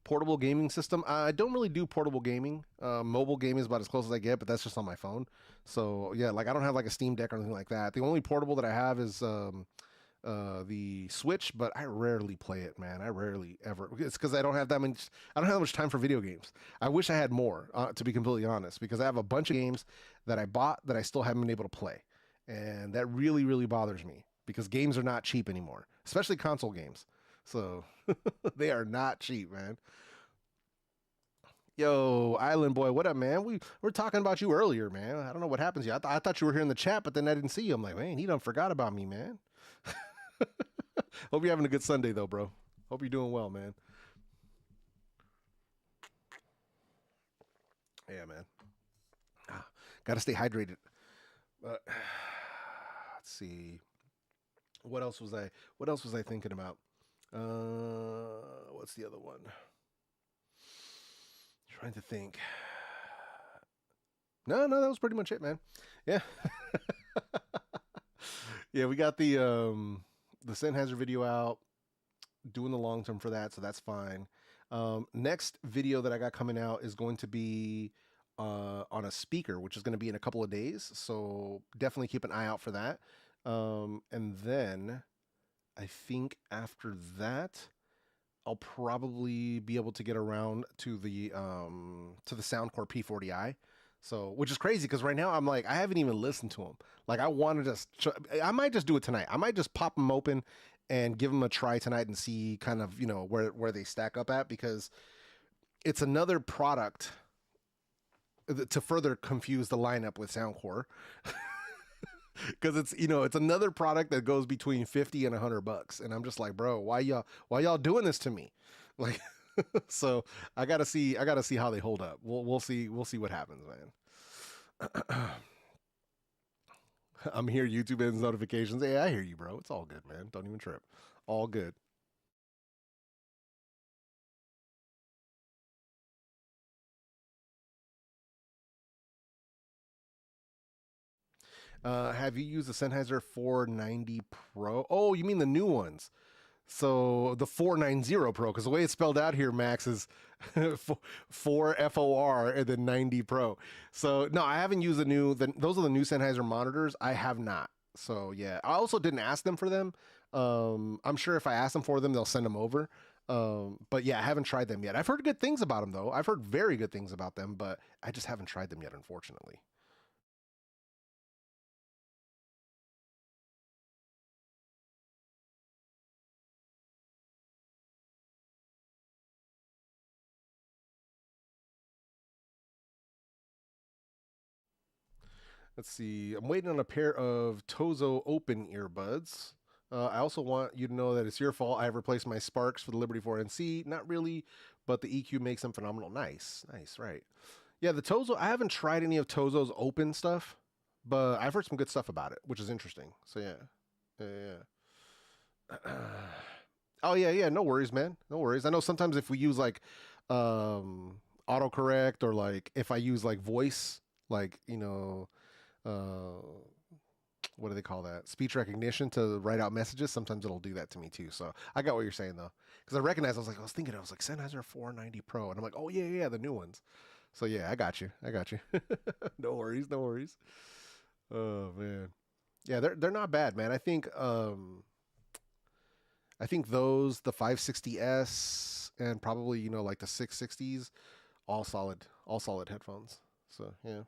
Portable gaming system. I don't really do portable gaming. Mobile gaming is about as close as I get, but that's just on my phone. So yeah, like I don't have like a Steam Deck or anything like that. The only portable that I have is the Switch, but I rarely play it, man. I rarely ever. It's because I don't have that much time for video games. I wish I had more, to be completely honest, because I have a bunch of games that I bought that I still haven't been able to play, and that really, really bothers me because games are not cheap anymore, especially console games. So they are not cheap, man. Yo, Island Boy, what up, man? We're talking about you earlier, man. I don't know what happens to you. I thought you were here in the chat, but then I didn't see you. I'm like, man, he done forgot about me, man. Hope you're having a good Sunday, though, bro. Hope you're doing well, man. Yeah, man. Got to stay hydrated. Let's see. What else was I? What else was I thinking about? What's the other one? Trying to think. No, that was pretty much it, man. Yeah. Yeah, we got the Sennheiser video out, doing the long term for that, so that's fine. Next video that I got coming out is going to be on a speaker, which is going to be in a couple of days. So definitely keep an eye out for that. And then I think after that, I'll probably be able to get around to the Soundcore P40i. So, which is crazy because right now I'm like, I haven't even listened to them. Like, I want to I might just do it tonight. I might just pop them open and give them a try tonight and see kind of, you know, where they stack up at, because it's another product to further confuse the lineup with Soundcore. Because it's, you know, it's another product that goes between 50 and $100, and I'm just like, bro, why y'all doing this to me? Like, so I gotta see how they hold up. We'll see what happens, man. I'm here. YouTube ends notifications. Hey, I hear you, bro. It's all good, man. Don't even trip. All good. Have you used the Sennheiser 490 Pro? Oh, you mean the new ones? So the 490 Pro, because the way it's spelled out here, Max, is 4 FOR and then 90 Pro. So no, I haven't used those are the new Sennheiser monitors. I have not. So yeah, I also didn't ask them for them. I'm sure if I ask them for them, they'll send them over. But yeah, I haven't tried them yet. I've heard good things about them though. I've heard very good things about them, but I just haven't tried them yet, unfortunately. Let's see. I'm waiting on a pair of Tozo Open earbuds. I also want you to know that it's your fault. I have replaced my Sparks for the Liberty 4NC. Not really, but the EQ makes them phenomenal. Nice, right? Yeah, the Tozo. I haven't tried any of Tozo's Open stuff, but I've heard some good stuff about it, which is interesting. So yeah. Oh yeah. No worries, man. No worries. I know sometimes if we use like autocorrect, or like if I use like voice, like, you know, uh, what do they call that? Speech recognition to write out messages. Sometimes it'll do that to me too. So I got what you're saying though, because I recognize. I was thinking. I was like Sennheiser 490 Pro, and I'm like, oh yeah, the new ones. So yeah, I got you. No worries, no worries. Oh man, yeah, they're not bad, man. I think those, the 560S and probably, you know, like the 660s, all solid headphones. So yeah.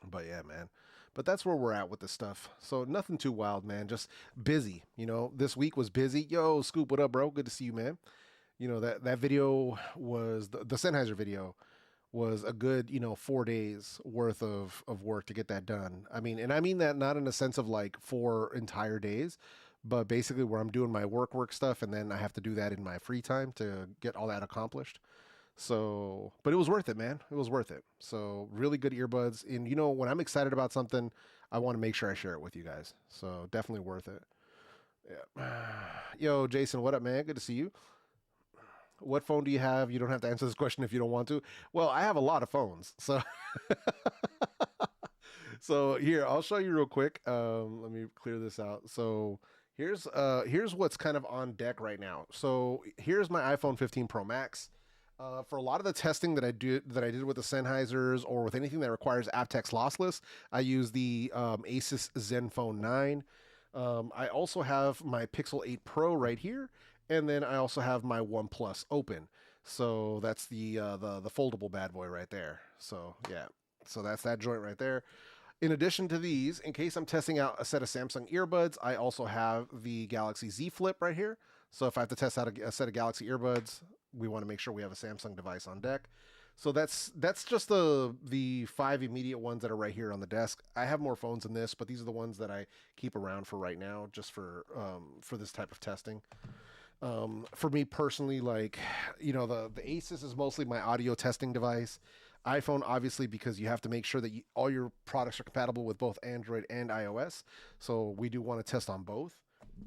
But yeah, man. But that's where we're at with the stuff. So nothing too wild, man. Just busy. You know, this week was busy. Yo, Scoop, what up, bro? Good to see you, man. You know, that video was the Sennheiser video was a good, you know, 4 days worth of work to get that done. I mean, and I mean that not in a sense of like 4 entire days, but basically where I'm doing my work stuff, and then I have to do that in my free time to get all that accomplished. So, but it was worth it, man. It was worth it. So, really good earbuds. And, you know, when I'm excited about something, I want to make sure I share it with you guys. So, definitely worth it. Yeah. Yo, Jason, what up, man? Good to see you. What phone do you have? You don't have to answer this question if you don't want to. Well, I have a lot of phones. So, so here, I'll show you real quick. Let me clear this out. So, here's what's kind of on deck right now. So, here's my iPhone 15 Pro Max. For a lot of the testing that I did with the Sennheisers, or with anything that requires aptX lossless, I use the Asus Zenfone 9. I also have my Pixel 8 Pro right here, and then I also have my OnePlus Open. So that's the foldable bad boy right there. So yeah, so that's that joint right there. In addition to these, in case I'm testing out a set of Samsung earbuds, I also have the Galaxy Z Flip right here. So if I have to test out a set of Galaxy earbuds, we want to make sure we have a Samsung device on deck. So that's just the five immediate ones that are right here on the desk. I have more phones than this, but these are the ones that I keep around for right now, just for this type of testing. For me personally, like, the Asus is mostly my audio testing device. iPhone, obviously, because you have to make sure that all your products are compatible with both Android and iOS. So we do want to test on both.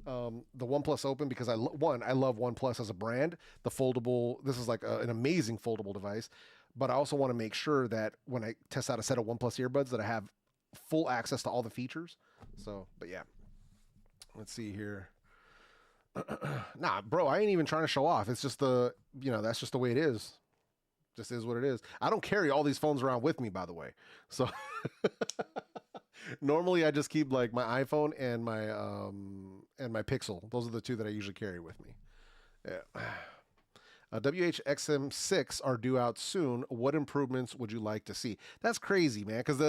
The OnePlus Open, because I love OnePlus as a brand. The foldable, this is like an amazing foldable device. But I also want to make sure that when I test out a set of OnePlus earbuds, that I have full access to all the features. So, but yeah, let's see here. Nah, bro, I ain't even trying to show off. It's just that's just the way it is. Just is what it is. I don't carry all these phones around with me, by the way. So normally I just keep like my iPhone and my Pixel. Those are the two that I usually carry with me. Yeah. WHXM6 are due out soon. What improvements would you like to see? That's crazy, man, because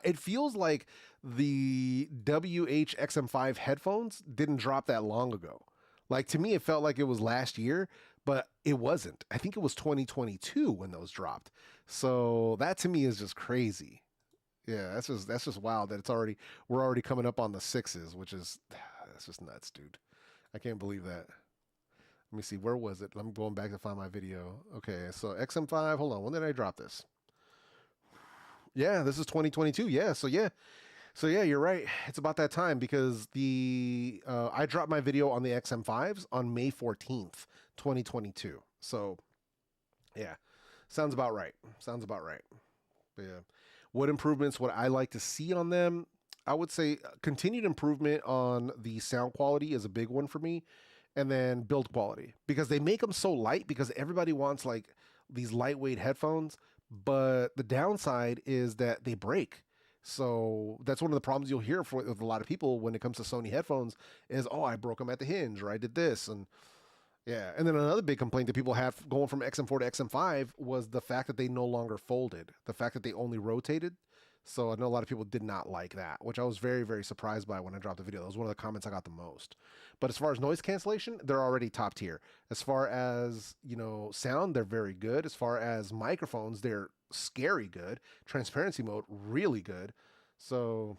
it feels like the WHXM5 headphones didn't drop that long ago. Like, to me, it felt like it was last year, but it wasn't. I think it was 2022 when those dropped. So that to me is just crazy. Yeah, that's just wild that we're already coming up on the sixes, which is that's just nuts, dude. I can't believe that. Let me see, where was it? I'm going back to find my video. Okay, so XM5, hold on, when did I drop this? Yeah, this is 2022. Yeah, so yeah, you're right. It's about that time because I dropped my video on the XM5s on May 14th, 2022. So yeah, sounds about right. But yeah, what improvements would I like to see on them? I would say continued improvement on the sound quality is a big one for me. And then build quality, because they make them so light because everybody wants like these lightweight headphones, but the downside is that they break. So that's one of the problems you'll hear with a lot of people when it comes to Sony headphones is, oh, I broke them at the hinge, or I did this. And yeah. And then another big complaint that people have going from XM4 to XM5 was the fact that they no longer folded, the fact that they only rotated. So I know a lot of people did not like that, which I was very, very surprised by when I dropped the video. That was one of the comments I got the most. But as far as noise cancellation, they're already top tier. As far as, sound, they're very good. As far as microphones, they're scary good. Transparency mode, really good. So,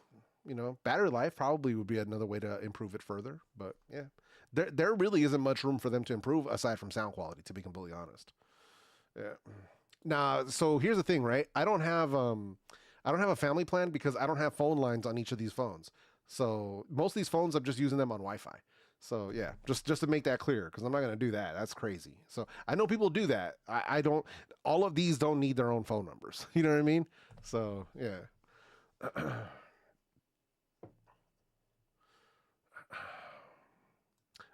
battery life probably would be another way to improve it further. But yeah, there really isn't much room for them to improve aside from sound quality, to be completely honest. Yeah. Now, so here's the thing, right? I don't have a family plan because I don't have phone lines on each of these phones. So most of these phones, I'm just using them on Wi-Fi. So yeah, just to make that clear, because I'm not going to do that. That's crazy. So I know people do that. I don't, all of these don't need their own phone numbers. You know what I mean? So yeah.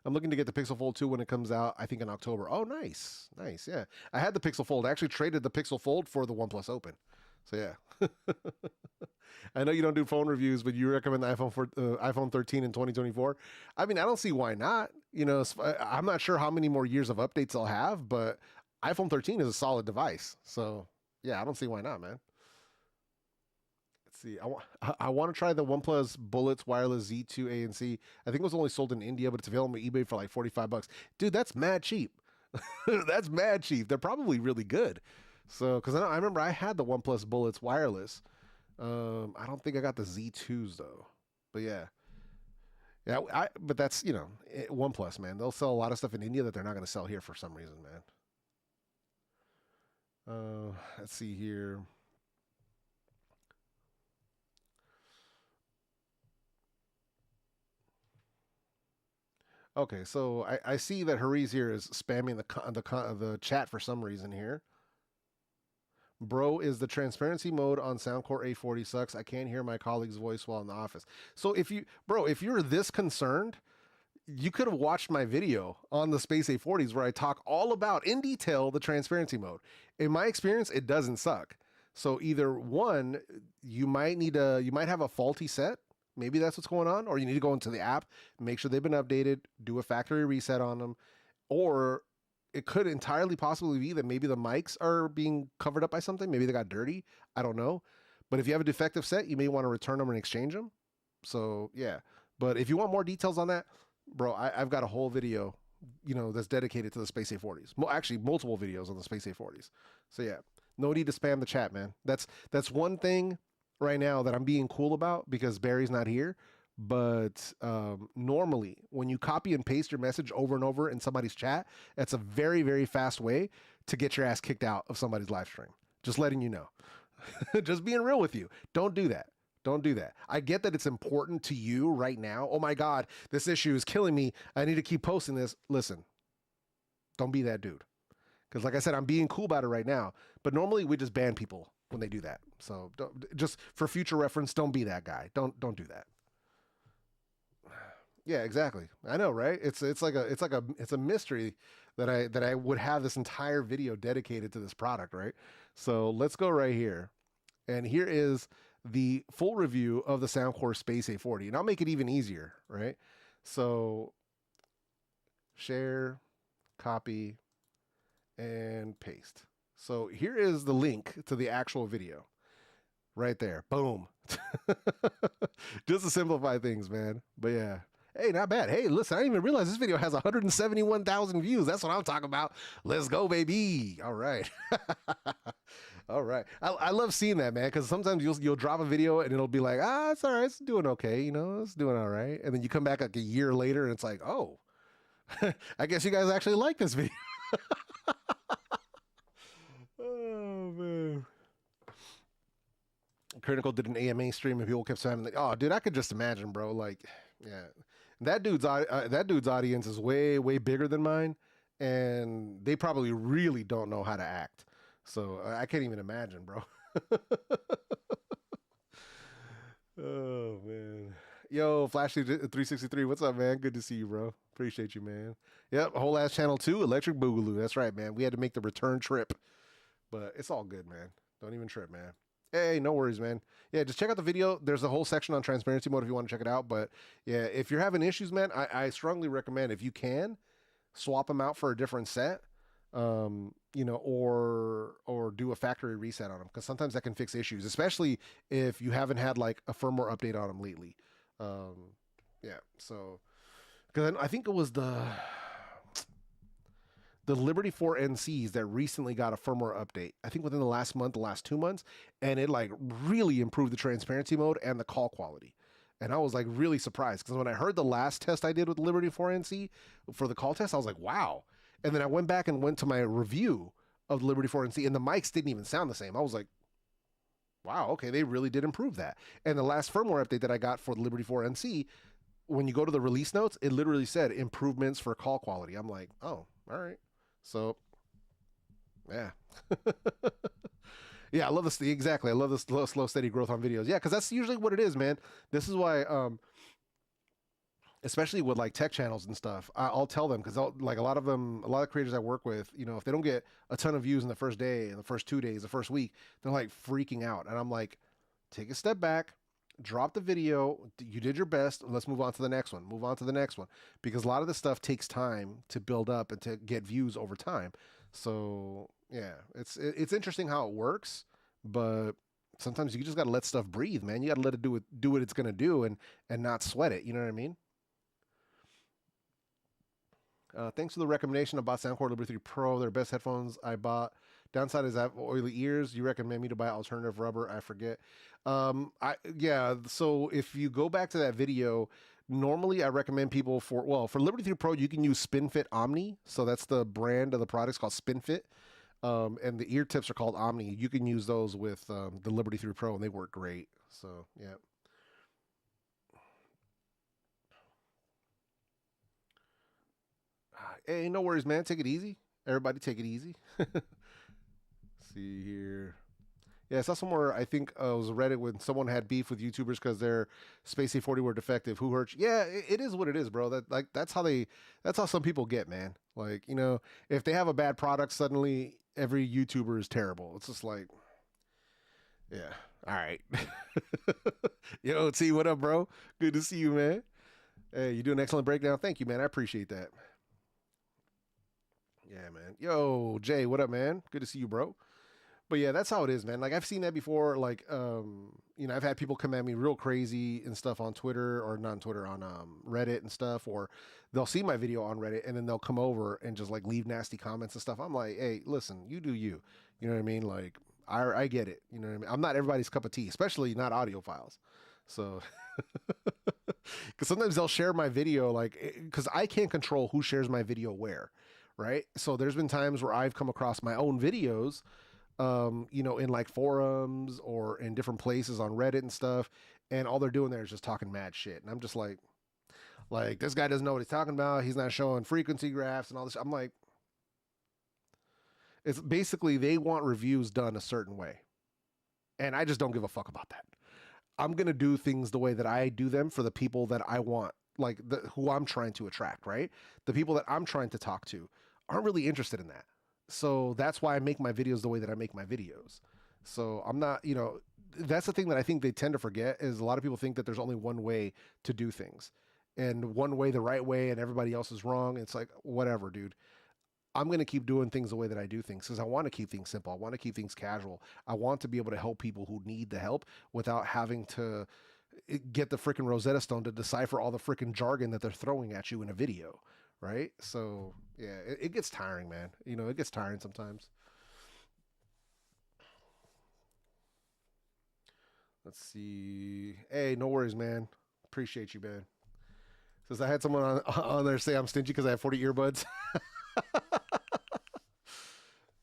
I'm looking to get the Pixel Fold 2 when it comes out, I think in October. Oh, nice. Nice, yeah. I had the Pixel Fold. I actually traded the Pixel Fold for the OnePlus Open. So yeah. I know you don't do phone reviews, but you recommend the iPhone 13 in 2024. I mean, I don't see why not. I'm not sure how many more years of updates I'll have, but iPhone 13 is a solid device. So yeah, I don't see why not, man. Let's see. I want to try the OnePlus Bullets Wireless Z2 ANC. I think it was only sold in India, but it's available on eBay for like $45. Dude, that's mad cheap. That's mad cheap. They're probably really good. So, because I remember I had the OnePlus Bullets Wireless. I don't think I got the Z2s though. But yeah. But that's, OnePlus, man. They'll sell a lot of stuff in India that they're not going to sell here for some reason, man. Let's see here. Okay, so I see that Hariz here is spamming the chat for some reason here. Bro, is the transparency mode on Soundcore A40 sucks? I can't hear my colleague's voice while in the office. So if you're this concerned, you could have watched my video on the Space A40s where I talk all about in detail the transparency mode. In my experience, it doesn't suck. So either one, you might have a faulty set. Maybe that's what's going on, or you need to go into the app, make sure they've been updated, do a factory reset on them, or it could entirely possibly be that maybe the mics are being covered up by something. Maybe they got dirty. I don't know. But if you have a defective set, you may want to return them and exchange them. So yeah. But if you want more details on that, bro, I've got a whole video, that's dedicated to the Space A40s. Actually, multiple videos on the Space A40s. So yeah, no need to spam the chat, man. That's one thing right now that I'm being cool about because Barry's not here. But normally, when you copy and paste your message over and over in somebody's chat, that's a very, very fast way to get your ass kicked out of somebody's live stream. Just letting you know. Just being real with you. Don't do that. Don't do that. I get that it's important to you right now. Oh my God, this issue is killing me. I need to keep posting this. Listen, don't be that dude. Because like I said, I'm being cool about it right now. But normally we just ban people when they do that. So just for future reference, don't be that guy. Don't do that. Yeah, exactly. I know, right? It's a mystery that I would have this entire video dedicated to this product, right? So let's go right here. And here is the full review of the Soundcore Space A40. And I'll make it even easier, right? So share, copy, and paste. So here is the link to the actual video. Right there. Boom. Just to simplify things, man. But yeah. Hey, not bad. Hey, listen, I didn't even realize this video has 171,000 views. That's what I'm talking about. Let's go, baby. All right. All right. I love seeing that, man, because sometimes you'll drop a video and it'll be like, it's all right. It's doing okay. You know, it's doing all right. And then you come back like a year later and it's like, oh, I guess you guys actually like this video. Oh, man. Critical did an AMA stream and people kept saying, like, oh, dude, I could just imagine, bro. Like, yeah. That dude's audience is way, way bigger than mine, and they probably really don't know how to act. So I can't even imagine, bro. Oh man, yo, Flashy 363, what's up, man? Good to see you, bro. Appreciate you, man. Yep, whole ass channel 2, Electric Boogaloo. That's right, man. We had to make the return trip, but it's all good, man. Don't even trip, man. Hey, no worries, man. Yeah, just check out the video. There's a whole section on transparency mode if you want to check it out. But yeah, if you're having issues, man, I strongly recommend, if you can, swap them out for a different set, you know, or do a factory reset on them, because sometimes that can fix issues, especially if you haven't had like a firmware update on them lately. Yeah, so because I think it was the Liberty 4 NCs that recently got a firmware update, I think within the last month, the last 2 months, and it like really improved the transparency mode and the call quality. And I was like really surprised, because when I heard the last test I did with the Liberty 4 NC for the call test, I was like, wow. And then I went back and went to my review of the Liberty 4 NC, and the mics didn't even sound the same. I was like, wow, okay, they really did improve that. And the last firmware update that I got for the Liberty 4 NC, when you go to the release notes, it literally said improvements for call quality. I'm like, oh, all right. So, yeah. Yeah, I love this. Exactly. I love this slow, steady growth on videos. Yeah, because that's usually what it is, man. This is why, especially with like tech channels and stuff, I'll tell them, because like a lot of creators I work with, you know, if they don't get a ton of views in the first day, in the first 2 days, the first week, they're like freaking out. And I'm like, take a step back, drop the video. You did your best. Let's move on to the next one. Move on to the next one, because a lot of this stuff takes time to build up and to get views over time. So yeah, it's interesting how it works, but sometimes you just got to let stuff breathe, man. You got to let it do what it's going to do, and not sweat it. You know what I mean? Thanks for the recommendation. I bought Soundcore Liberty 3 Pro. They're best headphones I bought. Downside is I have oily ears. You recommend me to buy alternative rubber? I forget. Yeah. So if you go back to that video, normally I recommend people for Liberty 3 Pro, you can use SpinFit Omni. So that's the brand of the product. It's called SpinFit. And the ear tips are called Omni. You can use those with the Liberty 3 Pro, and they work great. So yeah. Hey, no worries, man. Take it easy. Everybody take it easy. See here. Yeah, I saw somewhere, I think it was Reddit, when someone had beef with YouTubers because their Space A40 were defective. Who hurt you? Yeah, it is what it is, bro. That's how some people get, man. Like, you know, if they have a bad product, suddenly every YouTuber is terrible. It's just like, yeah. All right. Yo, T, what up, bro? Good to see you, man. Hey, you do an excellent breakdown. Thank you, man. I appreciate that. Yeah, man. Yo, Jay, what up, man? Good to see you, bro. But yeah, that's how it is, man. Like, I've seen that before. Like, you know, I've had people come at me real crazy and stuff on Twitter, or not on Twitter, on Reddit and stuff, or they'll see my video on Reddit and then they'll come over and just like leave nasty comments and stuff. I'm like, hey, listen, you do you. You know what I mean? Like, I get it. You know what I mean? I'm not everybody's cup of tea, especially not audiophiles. So Because sometimes they'll share my video, like, because I can't control who shares my video where, right? So there's been times where I've come across my own videos, in like forums or in different places on Reddit and stuff, and all they're doing there is just talking mad shit, and I'm just like this guy doesn't know what he's talking about. He's not showing frequency graphs and all this. I'm like, it's basically they want reviews done a certain way, and I just don't give a fuck about that. I'm going to do things the way that I do them for the people that I want, like who I'm trying to attract, right? The people that I'm trying to talk to aren't really interested in that. So that's why I make my videos the way that I make my videos. So I'm not, that's the thing that I think they tend to forget is a lot of people think that there's only one way to do things and one way, the right way, and everybody else is wrong. It's like, whatever, dude. I'm going to keep doing things the way that I do things because I want to keep things simple. I want to keep things casual. I want to be able to help people who need the help without having to get the freaking Rosetta Stone to decipher all the freaking jargon that they're throwing at you in a video, right? So, yeah, it gets tiring, man. It gets tiring sometimes. Let's see. Hey, no worries, man. Appreciate you, man. Says I had someone on there say I'm stingy because I have 40 earbuds.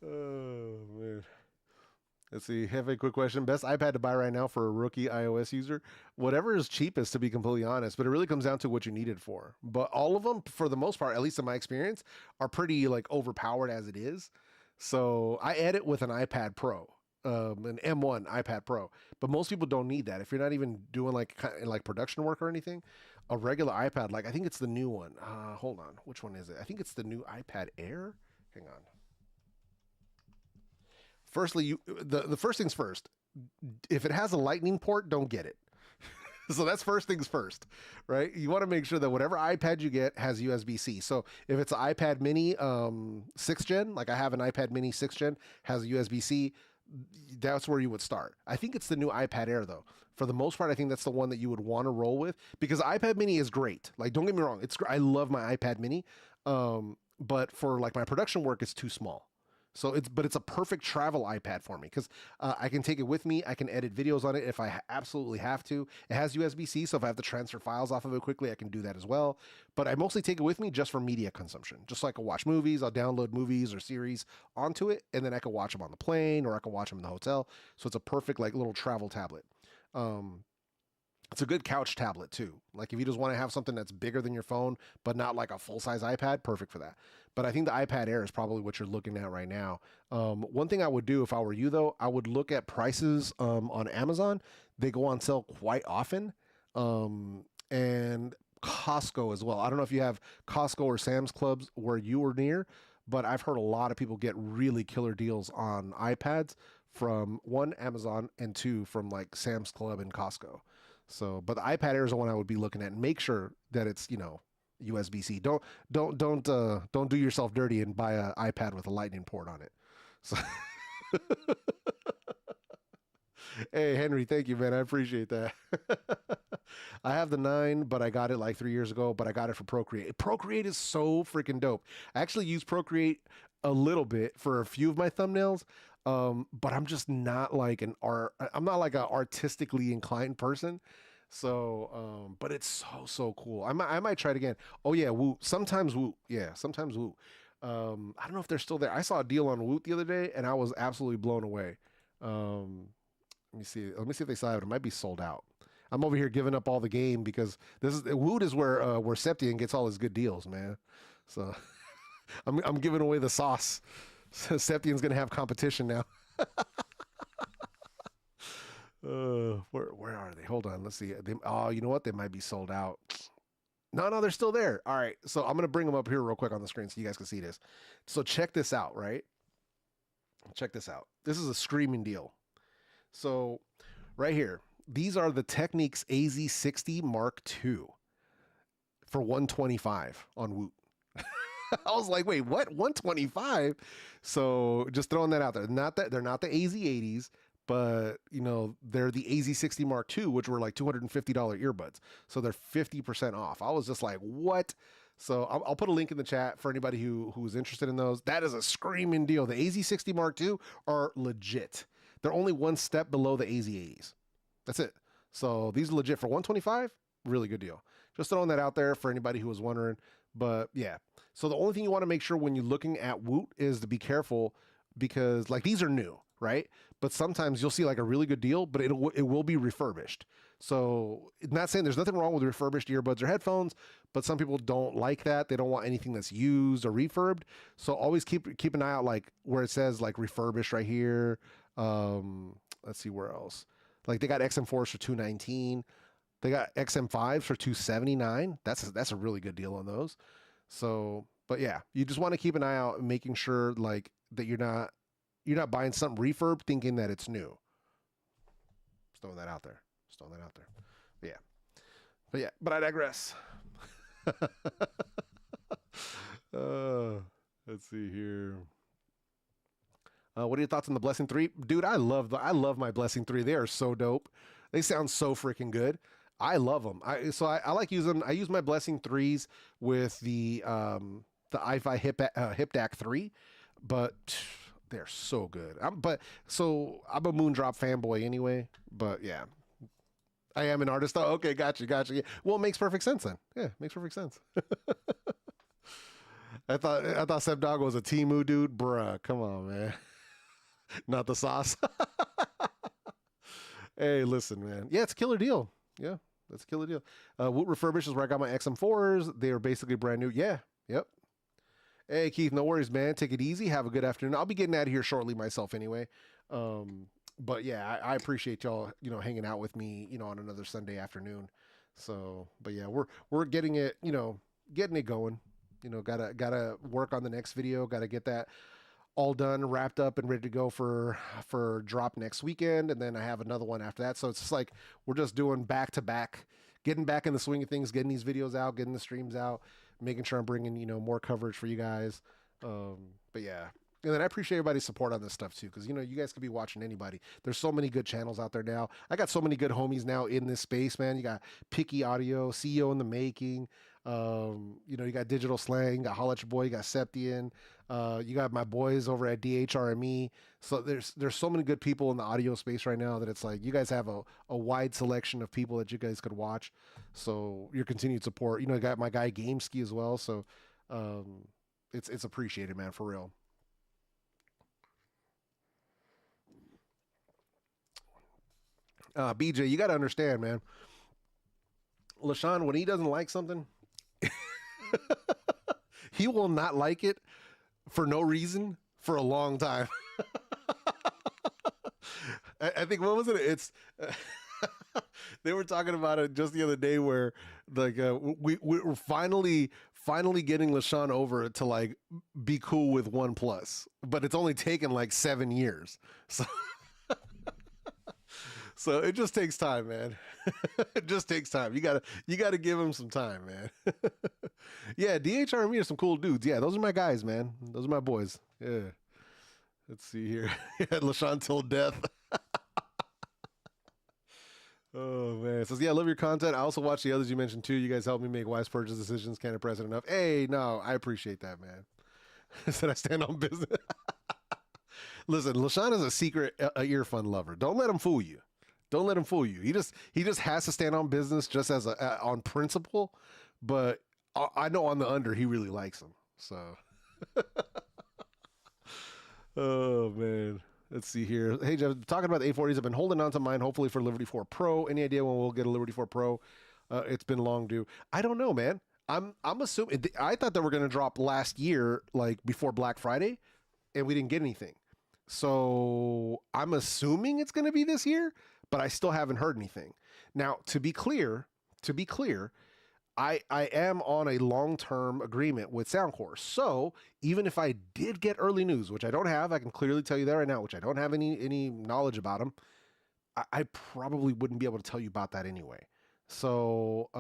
Oh, man. Let's see. Have a quick question. Best iPad to buy right now for a rookie iOS user? Whatever is cheapest, to be completely honest, but it really comes down to what you need it for. But all of them, for the most part, at least in my experience, are pretty like overpowered as it is. So I edit with an iPad Pro, an M1 iPad Pro, but most people don't need that. If you're not even doing like production work or anything, a regular iPad, like I think it's the new one. Hold on. Which one is it? I think it's the new iPad Air. Hang on. Firstly, the first things first. If it has a lightning port, don't get it. So that's first things first, right? You want to make sure that whatever iPad you get has USB-C. So if it's an iPad mini 6th gen, like I have an iPad mini 6th gen, has USB-C, that's where you would start. I think it's the new iPad Air though. For the most part, I think that's the one that you would want to roll with because iPad mini is great. Like, don't get me wrong. I love my iPad mini. But for like my production work, it's too small. So it's a perfect travel iPad for me because I can take it with me. I can edit videos on it if I absolutely have to. It has USB-C, so if I have to transfer files off of it quickly, I can do that as well. But I mostly take it with me just for media consumption. Just so I can watch movies, I'll download movies or series onto it, and then I can watch them on the plane or I can watch them in the hotel. So it's a perfect like little travel tablet. It's a good couch tablet too. Like if you just want to have something that's bigger than your phone, but not like a full-size iPad, perfect for that. But I think the iPad Air is probably what you're looking at right now. One thing I would do if I were you though, I would look at prices on Amazon. They go on sale quite often. And Costco as well. I don't know if you have Costco or Sam's Clubs where you are near, but I've heard a lot of people get really killer deals on iPads from one, Amazon, and two, from like Sam's Club and Costco. So, but the iPad Air is the one I would be looking at, and make sure that it's USB-C. Don't do yourself dirty and buy an iPad with a lightning port on it. So, hey Henry, thank you, man. I appreciate that. I have the 9, but I got it like 3 years ago. But I got it for Procreate. Procreate is so freaking dope. I actually use Procreate a little bit for a few of my thumbnails. But I'm just not like I'm not like an artistically inclined person. So, but it's so cool. I might try it again. Oh yeah, Woot. Sometimes Woot. Yeah, sometimes Woot. I don't know if they're still there. I saw a deal on Woot the other day and I was absolutely blown away. Let me see. Let me see if they saw it. It might be sold out. I'm over here giving up all the game because Woot is where Septian gets all his good deals, man. So I'm giving away the sauce. Septian's gonna have competition now. Where are they? Hold on, let's see. Oh, you know what? They might be sold out. No, they're still there. All right, so I'm gonna bring them up here real quick on the screen so you guys can see this. So check this out, right? Check this out. This is a screaming deal. So right here, these are the Technics AZ60 Mark II for $125 on Woot. I was like, wait, what? 125? So just throwing that out there. They're not the AZ80s, but they're the AZ60 Mark II, which were like $250 earbuds. So they're 50% off. I was just like, what? So I'll put a link in the chat for anybody who's interested in those. That is a screaming deal. The AZ60 Mark II are legit. They're only one step below the AZ80s. That's it. So these are legit for $125. Really good deal. Just throwing that out there for anybody who was wondering. But yeah, so the only thing you want to make sure when you're looking at Woot is to be careful, because like these are new, right? But sometimes you'll see like a really good deal, but it will be refurbished. So not saying there's nothing wrong with refurbished earbuds or headphones, but some people don't like that. They don't want anything that's used or refurbed. So always keep an eye out, like where it says like refurbished right here. Let's see where else. Like they got XM4s for $219. They got XM5s for $279. That's a really good deal on those. So, but yeah, you just want to keep an eye out and making sure like that you're not buying something refurb thinking that it's new. Just throwing that out there. But yeah, but I digress. Let's see here. What are your thoughts on the Blessing 3? Dude, I love my Blessing 3. They are so dope. They sound so freaking good. I love them. I like using. I use my Blessing 3s with the HiFi Hip DAC 3, but they're so good. I'm a Moondrop fanboy anyway. But yeah, I am an artist. Oh, okay, gotcha. Yeah. Well, it makes perfect sense then. Yeah, makes perfect sense. I thought Seb Dog was a Temu dude, bruh. Come on, man. Not the sauce. Hey, listen, man. Yeah, it's a killer deal. Yeah, that's a killer deal. Woot Refurbished is where I got my XM4s. They are basically brand new. Yeah, yep. Hey, Keith, no worries, man. Take it easy. Have a good afternoon. I'll be getting out of here shortly myself anyway. But yeah, I appreciate y'all, hanging out with me, on another Sunday afternoon. So, but yeah, we're getting it, getting it going. Gotta work on the next video. Gotta get that all done, wrapped up, and ready to go for drop next weekend. And then I have another one after that. So it's just like we're just doing back to back, getting back in the swing of things, getting these videos out, getting the streams out, making sure I'm bringing more coverage for you guys. But yeah. And then I appreciate everybody's support on this stuff too, because you guys could be watching anybody. There's so many good channels out there now. I got so many good homies now in this space, man. You got Picky Audio, CEO in the Making. You got Digital Slang, you got Holla at Your Boy, you got Septian, you got my boys over at DHRME. So there's so many good people in the audio space right now that it's like you guys have a wide selection of people that you guys could watch. So your continued support, you got my guy GameSki as well. So it's appreciated, man, for real. BJ, you got to understand, man. LaShawn, when he doesn't like something, he will not like it for no reason for a long time. I think, what was it? It's they were talking about it just the other day where like we're finally getting LaShawn over to like be cool with OnePlus, but it's only taken like 7 years. So so it just takes time, man. It just takes time. You gotta give him some time, man. Yeah, DHRME are some cool dudes. Yeah, those are my guys, man. Those are my boys. Yeah. Let's see here. Yeah, LaShawn till death. Oh man. It says, yeah, I love your content. I also watch the others you mentioned too. You guys help me make wise purchase decisions. Can't impress it enough. Hey, no, I appreciate that, man. Said I stand on business. Listen, LaShawn is a secret ear fund lover. Don't let him fool you. Don't let him fool you. He just has to stand on business just as on principle, but I know on the under he really likes them. So, oh man, let's see here. Hey Jeff, talking about the A40s, I've been holding on to mine. Hopefully for Liberty 4 Pro. Any idea when we'll get a Liberty 4 Pro? It's been long due. I don't know, man. I'm assuming. I thought they were going to drop last year, like before Black Friday, and we didn't get anything. So I'm assuming it's going to be this year, but I still haven't heard anything. Now, to be clear, I am on a long-term agreement with Soundcore. So even if I did get early news, which I don't have, I can clearly tell you that right now, which I don't have any knowledge about them, I probably wouldn't be able to tell you about that anyway. So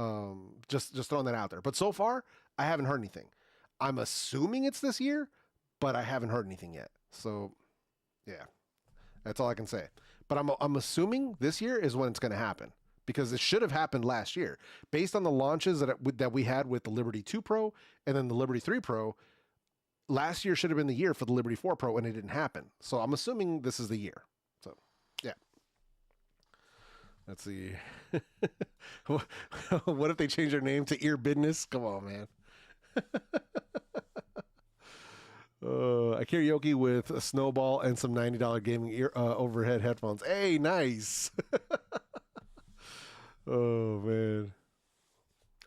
just throwing that out there. But so far, I haven't heard anything. I'm assuming it's this year, but I haven't heard anything yet. So yeah, that's all I can say. But I'm assuming this year is when it's going to happen, because it should have happened last year based on the launches that we had with the Liberty 2 Pro and then the Liberty 3 Pro. Last year should have been the year for the Liberty 4 Pro, and it didn't happen. So I'm assuming this is the year. So yeah. Let's see. What if they change their name to Ear Business? Come on, man. I karaoke with a snowball and some $90 gaming ear overhead headphones. Hey, nice. Oh man.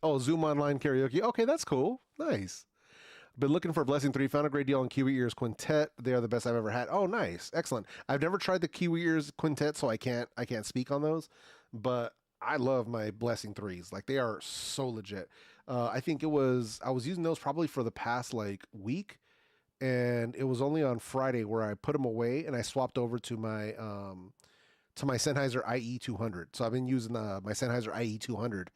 Oh, Zoom online karaoke. Okay, that's cool. Nice. Been looking for Blessing 3. Found a great deal on Kiwi Ears Quintet. They are the best I've ever had. Oh, nice. Excellent. I've never tried the Kiwi Ears Quintet, so I can't speak on those. But I love my Blessing 3s. Like, they are so legit. I think I was using those probably for the past like week, and it was only on Friday where I put them away and I swapped over to my Sennheiser IE200. So I've been using my Sennheiser IE200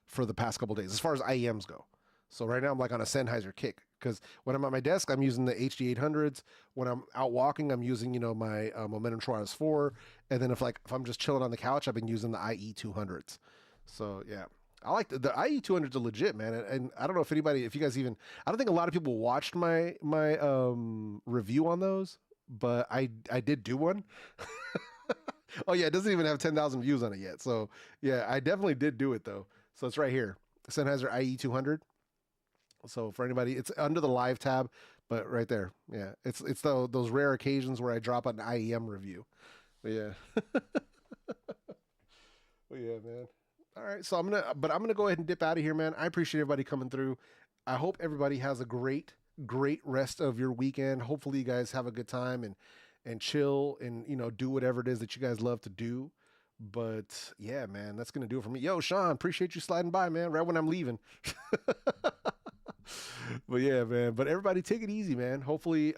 for the past couple days as far as IEMs go. So right now I'm like on a Sennheiser kick, because when I'm at my desk, I'm using the HD800s. When I'm out walking, I'm using, my Momentum True 4. And then if I'm just chilling on the couch, I've been using the IE200s. So yeah, I like the IE200s are legit, man. And I don't know if you guys even, I don't think a lot of people watched my review on those, but I did do one. Oh yeah, it doesn't even have 10,000 views on it yet. So yeah, I definitely did do it though. So it's right here, Sennheiser IE200. So for anybody, it's under the live tab, but right there, yeah, it's those rare occasions where I drop an IEM review. But yeah, but yeah, man. All right, so I'm gonna go ahead and dip out of here, man. I appreciate everybody coming through. I hope everybody has a great rest of your weekend. Hopefully, you guys have a good time and chill and do whatever it is that you guys love to do. But yeah, man, that's gonna do it for me. Yo, Sean, appreciate you sliding by, man, right when I'm leaving. But yeah, man, but everybody take it easy, man. Hopefully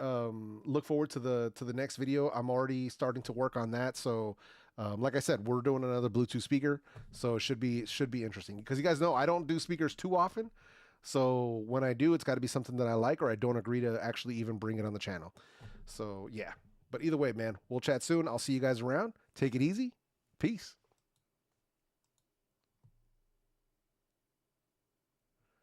look forward to the next video. I'm already starting to work on that. So like I said, we're doing another Bluetooth speaker, so it should be interesting, because you guys know I don't do speakers too often. So when I do, it's got to be something that I like, or I don't agree to actually even bring it on the channel. So yeah, but either way, man, we'll chat soon. I'll see you guys around. Take it easy. Peace.